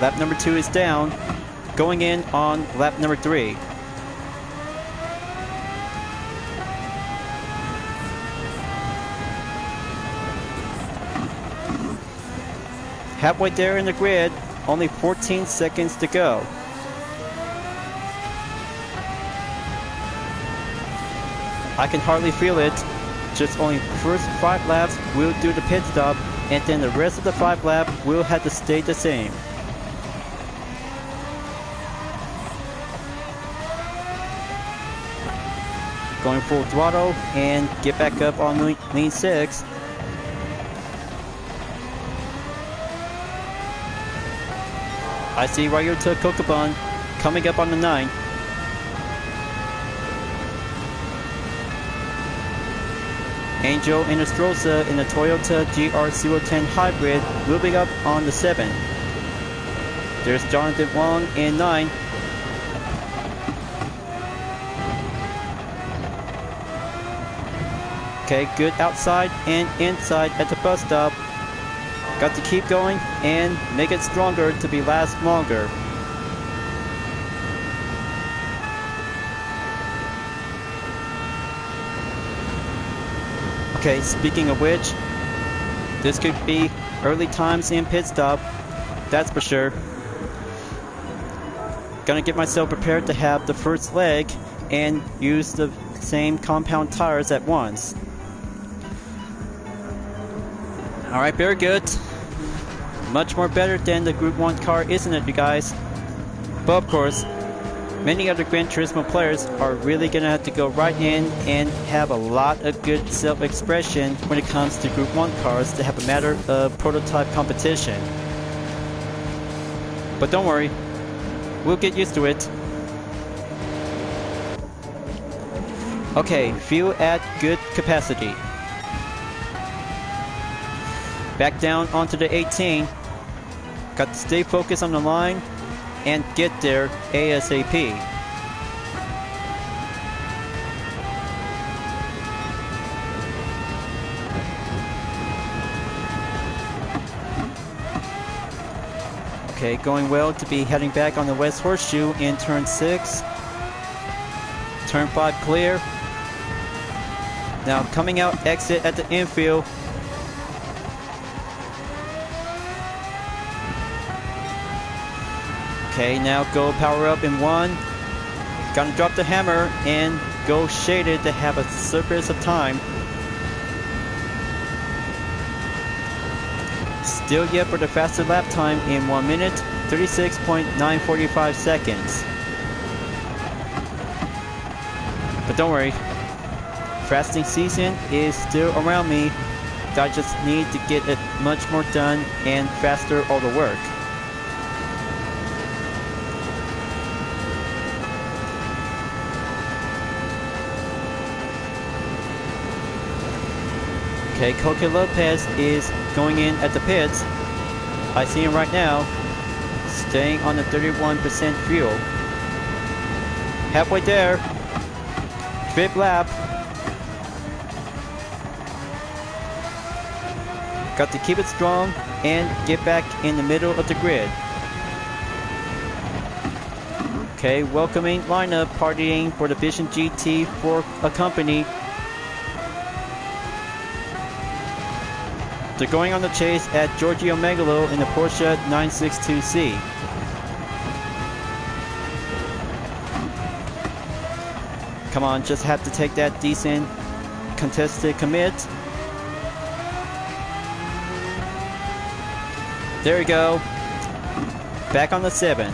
Speaker 1: Lap number 2 is down, going in on lap number 3. Halfway there in the grid, only 14 seconds to go. I can hardly feel it. Just only first 5 laps will do the pit stop, and then the rest of the 5 laps will have to stay the same. Going full throttle and get back up on lean 6. I see Ryota Kokobun coming up on the 9. Angel and Estrosa in the Toyota GR010 Hybrid moving up on the 7. There's Jonathan Wong in 9. Okay, good outside and inside at the bus stop. Got to keep going and make it stronger to be last longer. Okay, speaking of which, this could be early times in pit stop, that's for sure. Gonna get myself prepared to have the first leg and use the same compound tires at once. Alright, very good. Much more better than the Group 1 car, isn't it, you guys? But of course, many other Gran Turismo players are really gonna have to go right in and have a lot of good self-expression when it comes to Group 1 cars to have a matter of prototype competition. But don't worry, we'll get used to it. Okay, fuel at good capacity. Back down onto the 18. Got to stay focused on the line and get there ASAP. Okay, going well to be heading back on the West Horseshoe in turn 6. Turn 5 clear. Now coming out exit at the infield. Okay, now go power up in 1. Gonna drop the hammer and go shaded to have a surplus of time. Still yet for the faster lap time in 1 minute, 36.945 seconds. But don't worry, fasting season is still around me. I just need to get it much more done and faster all the work. Okay, Coque Lopez is going in at the pits. I see him right now, staying on the 31% fuel. Halfway there, 5th lap. Got to keep it strong and get back in the middle of the grid. Okay, welcoming lineup partying for the Vision GT for a company. They're going on the chase at Giorgio Megalo in the Porsche Come on, just have to take that decent contested commit. There we go. Back on the 7.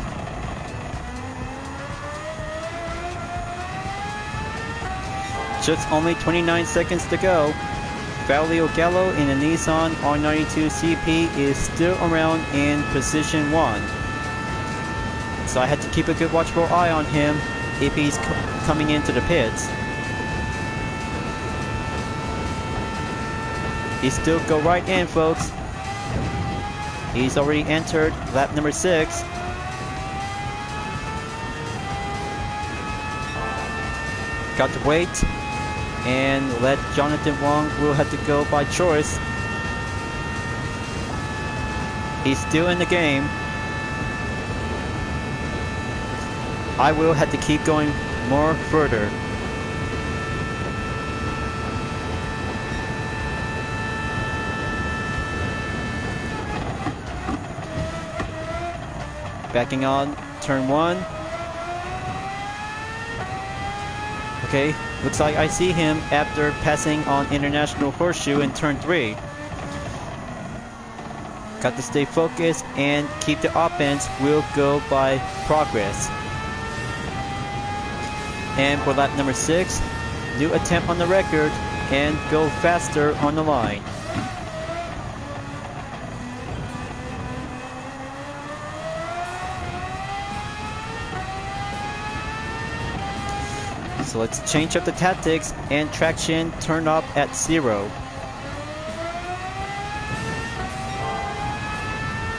Speaker 1: Just only 29 seconds to go. Valio Gallo in the Nissan R92 CP is still around in position 1. So I had to keep a good watchful eye on him if he's coming into the pits. He still go right in, folks. He's already entered lap number 6. Got to wait and let Jonathan Wong will have to go by choice. He's still in the game. I will have to keep going more further. Backing on turn 1. Okay, looks like I see him after passing on International Horseshoe in turn 3. Got to stay focused and keep the offense. Will go by progress. And for lap number 6, new attempt on the record and go faster on the line. So let's change up the tactics and traction turn up at 0.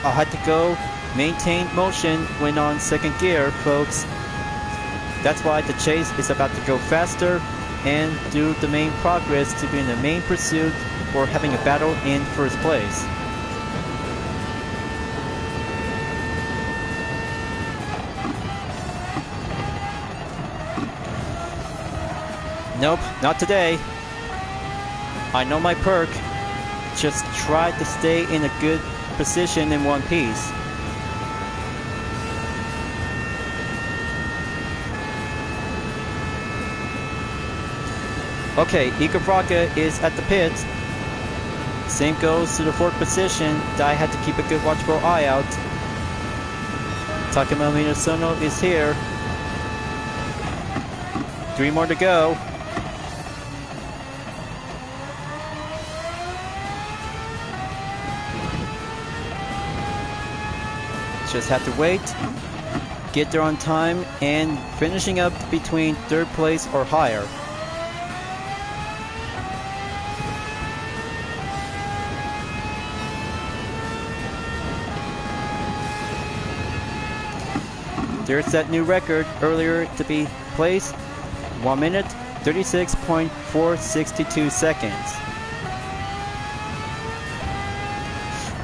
Speaker 1: I'll have to go maintain motion when on second gear, folks. That's why the chase is about to go faster and do the main progress to be in the main pursuit for having a battle in first place. Nope, not today. I know my perk. Just try to stay in a good position in one piece. Okay, Ika Braga is at the pits. Same goes to the 4th position that I had to keep a good watchful eye out. Takuma Minasono is here. 3 more to go. Just have to wait, get there on time, and finishing up between 3rd place or higher. There's that new record earlier to be placed. 1 minute, 36.462 seconds.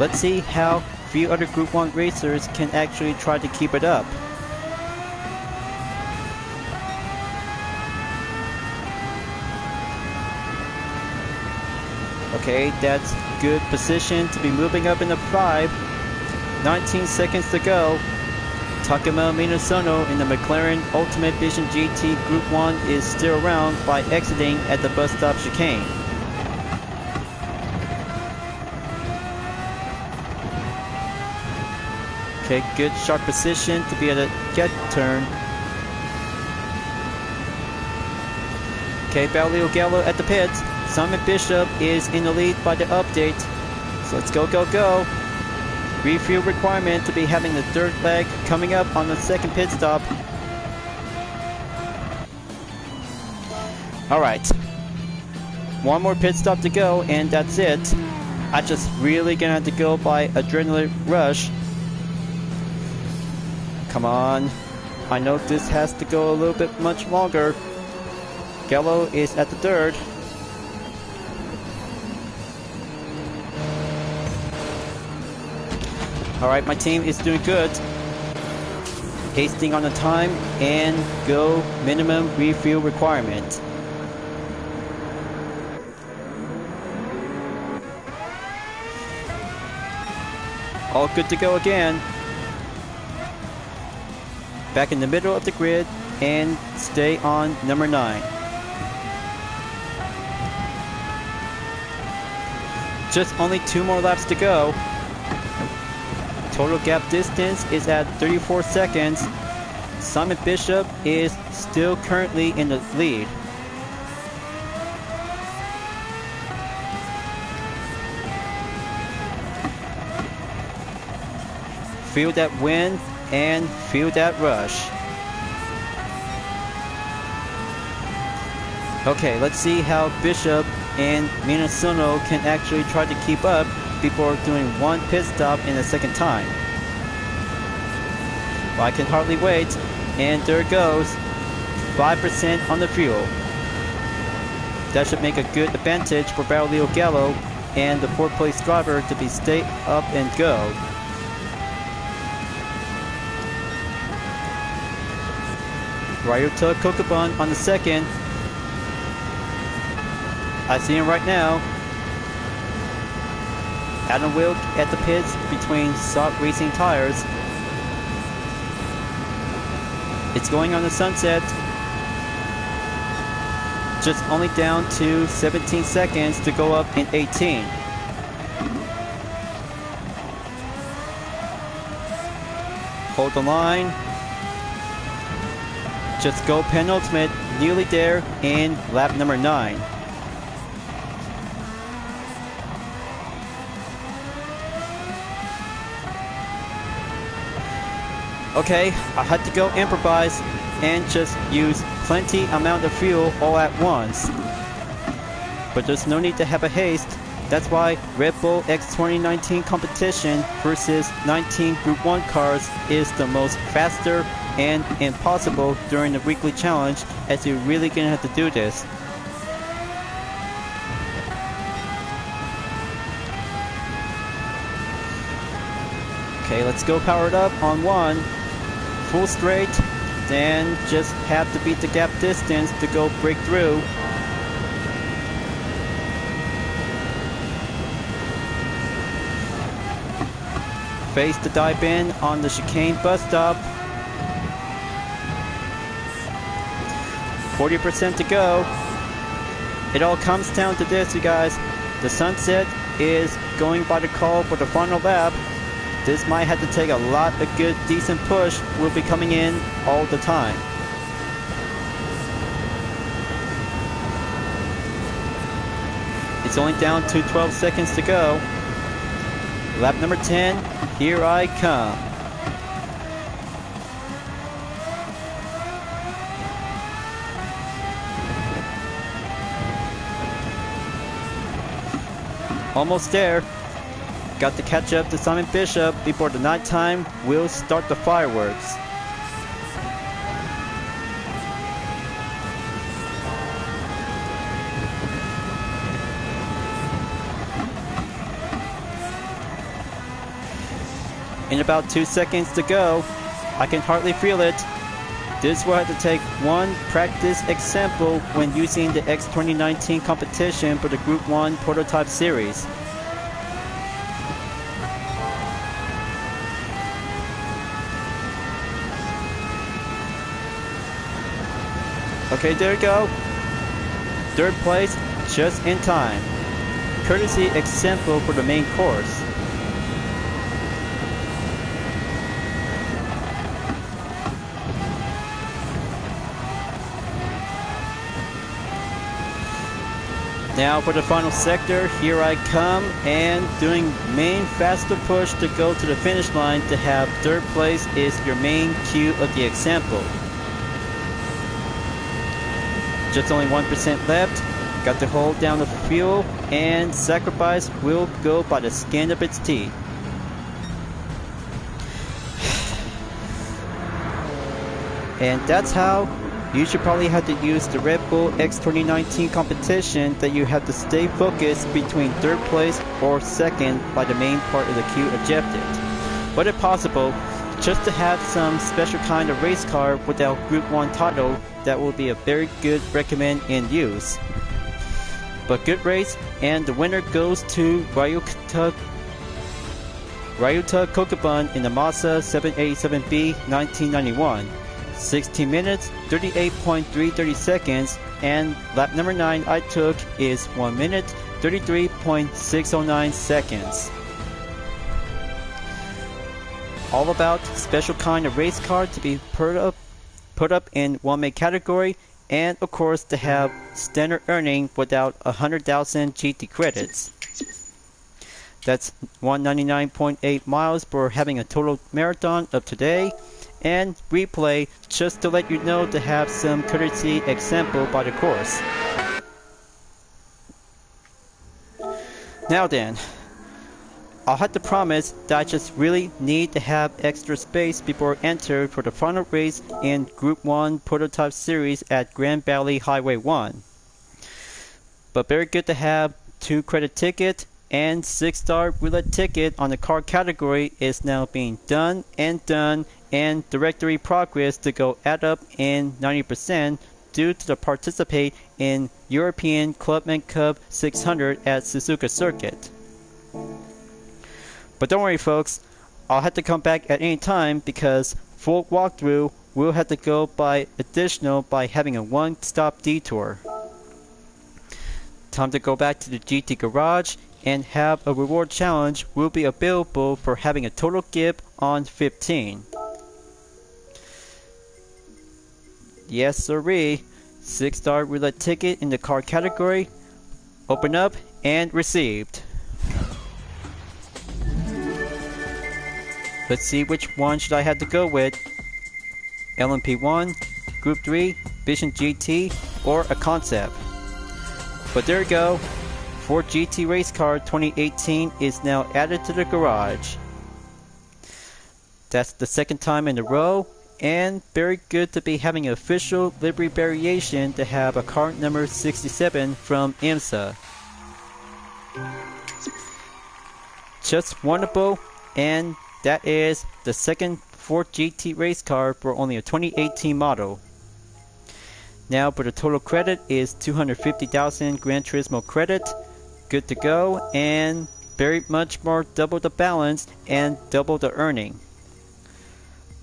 Speaker 1: Let's see how few other Group 1 racers can actually try to keep it up. Okay, that's good position to be moving up in the 5. 19 seconds to go. Takuma Minasono in the McLaren Ultimate Vision GT Group 1 is still around by exiting at the bus stop chicane. Okay, good sharp position to be at a get turn. Okay, Valio Gallo at the pits. Simon Bishop is in the lead by the update. So let's go, go, go. Refuel requirement to be having the 3rd leg coming up on the 2nd pit stop. Alright. 1 more pit stop to go and that's it. I just really gonna have to go by adrenaline rush. Come on. I know this has to go a little bit much longer. Gallo is at the 3rd. Alright, my team is doing good. Hasting on the time and go minimum refuel requirement. All good to go again. Back in the middle of the grid and stay on number 9. Just only 2 more laps to go. Total gap distance is at 34 seconds. Simon Bishop is still currently in the lead. Feel that wind and feel that rush. Okay, let's see how Bishop and Minasono can actually try to keep up before doing one pit stop in the second time. Well, I can hardly wait, and there it goes. 5% on the fuel. That should make a good advantage for Braulio Gallo and the 4th place driver to be stay up and go. Ryota Kokubun on the 2nd. I see him right now. Adam Wilk at the pits between Salt Racing tires. It's going on the sunset. Just only down to 17 seconds to go up in 18. Hold the line. Just go penultimate, nearly there in lap number 9. Okay, I had to go improvise and just use plenty amount of fuel all at once. But there's no need to have a haste. That's why Red Bull X 2019 competition versus 19 Group 1 cars is the most faster and impossible during the weekly challenge, as you're really gonna have to do this. Okay, let's go powered up on 1. Full straight, then just have to beat the gap distance to go break through. Face the dive in on the chicane bus stop. 40% to go. It all comes down to this, you guys. The sunset is going by the call for the final lap. This might have to take a lot of good, decent push. Will be coming in all the time. It's only down to 12 seconds to go. Lap number 10, here I come. Almost there. Got to catch up to Simon Bishop before the nighttime will start the fireworks. In about 2 seconds to go. I can hardly feel it. This will have to take one practice example when using the X 2019 competition for the Group 1 Prototype Series. Okay, there we go. 3rd place, just in time. Courtesy example for the main course. Now for the final sector, here I come, and doing main faster push to go to the finish line to have 3rd place is your main cue of the example. Just only 1% left. Got to hold down the fuel, and sacrifice will go by the skin of its teeth. And that's how you should probably have to use the Red Bull X 2019 competition, that you have to stay focused between 3rd place or 2nd by the main part of the queue objective. But if possible, just to have some special kind of race car without Group 1 title, that will be a very good recommend in use. But good race, and the winner goes to Ryota Kokubun in the Mazda 787B 1991. 16 minutes, 38.330 seconds, and lap number 9 I took is 1 minute, 33.609 seconds. All about special kind of race car to be put up in one make category, and of course to have standard earning without 100,000 GT credits. That's 199.8 miles for having a total marathon of today, and replay just to let you know to have some courtesy example by the course. Now then, I'll have to promise that I just really need to have extra space before I enter for the final race in Group 1 Prototype Series at Grand Valley Highway 1. But very good to have 2 credit ticket and 6-star roulette ticket on the car category is now being done, and directory progress to go add up in 90% due to the participate in European Clubman Cup 600 at Suzuka Circuit. But don't worry folks, I'll have to come back at any time because full walkthrough will have to go by additional by having a 1-stop detour. Time to go back to the GT garage and have a reward challenge will be available for having a total give on 15. Yes sirree, 6-star roulette ticket in the car category, open up and received. Let's see which one should I have to go with. LMP1, Group 3, Vision GT, or a concept. But there you go. Ford GT Race Car 2018 is now added to the garage. That's the second time in a row, and very good to be having an official livery variation to have a car number 67 from IMSA. Just wonderful, and that is the second Ford GT race car for only a 2018 model. Now for the total credit is 250,000 Gran Turismo credit. Good to go, and very much more double the balance and double the earning.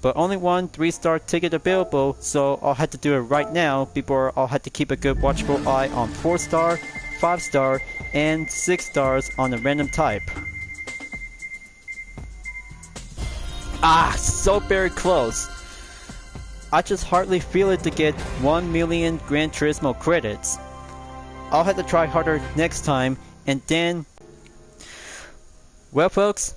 Speaker 1: But only one 3-star ticket available, so I'll have to do it right now before I'll have to keep a good watchful eye on 4-star, 5-star, and 6 stars on the random type. Ah, so very close. I just hardly feel it to get 1 million Gran Turismo credits. I'll have to try harder next time, and then... Well folks,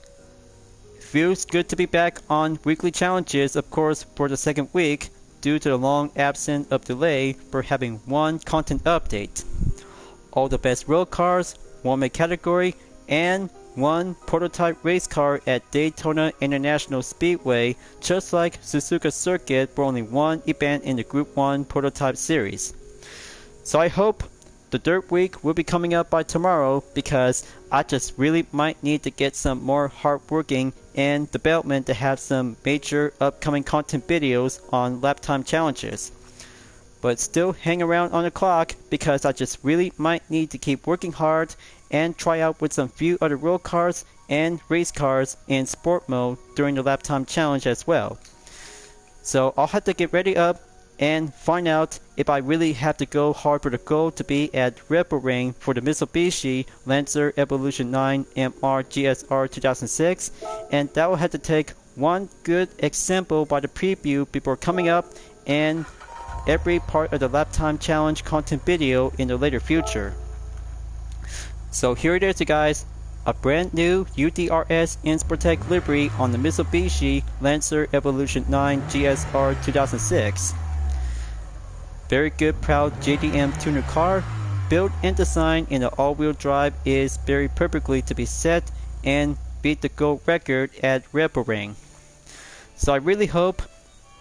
Speaker 1: feels good to be back on weekly challenges, of course, for the second week, due to the long absence of delay for having one content update. All the best road cars, one make category, and one prototype race car at Daytona International Speedway, just like Suzuka Circuit, for only one event in the Group 1 Prototype Series. So I hope the Dirt Week will be coming up by tomorrow, because I just really might need to get some more hardworking and development to have some major upcoming content videos on lap time challenges. But still hang around on the clock, because I just really might need to keep working hard and try out with some few other road cars and race cars in sport mode during the lap time challenge as well. So I'll have to get ready up and find out if I really have to go hard for the goal to be at Red Bull Ring for the Mitsubishi Lancer Evolution 9 MR GSR 2006, and that will have to take one good example by the preview before coming up and every part of the lap time challenge content video in the later future. So here it is, you guys, a brand new UDRS Insportec livery on the Mitsubishi Lancer Evolution 9 GSR 2006. Very good, proud JDM tuner car, built and designed in the all-wheel drive, is very perfectly to be set and beat the gold record at Red Bull Ring. So I really hope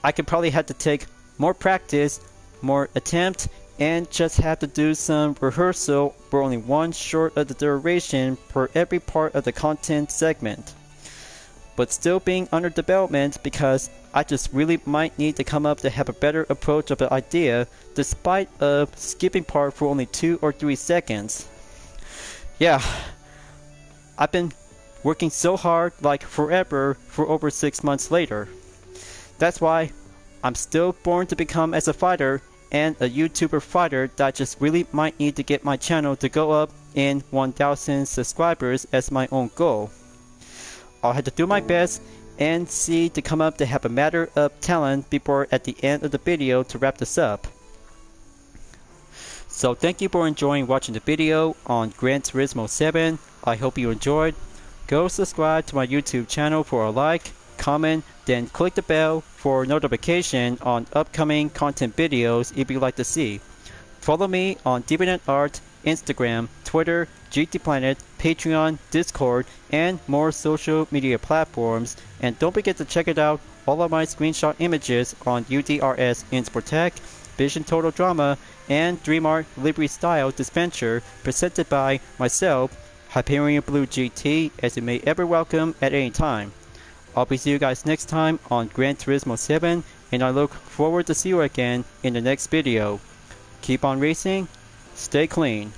Speaker 1: I can probably have to take more practice, more attempt, and just have to do some rehearsal for only one short of the duration for every part of the content segment. But still being under development, because I just really might need to come up to have a better approach of the idea, despite of skipping part for only 2 or 3 seconds. Yeah, I've been working so hard, like forever, for over 6 months later. That's why I'm still born to become as a fighter and a YouTuber fighter that just really might need to get my channel to go up in 1,000 subscribers as my own goal. I'll have to do my best and see to come up to have a matter of talent before at the end of the video to wrap this up. So thank you for enjoying watching the video on Gran Turismo 7. I hope you enjoyed. Go subscribe to my YouTube channel for a like, comment, then click the bell for notification on upcoming content videos if you'd like to see. Follow me on DeviantArt, Instagram, Twitter, GT Planet, Patreon, Discord, and more social media platforms. And don't forget to check it out, all of my screenshot images on UDRS Insportec, Vision Total Drama, and DreamArt Livery Style Dispenser presented by myself, Hyperion-Blue-GT, as you may ever welcome at any time. I'll be seeing you guys next time on Gran Turismo 7, and I look forward to see you again in the next video. Keep on racing, stay clean.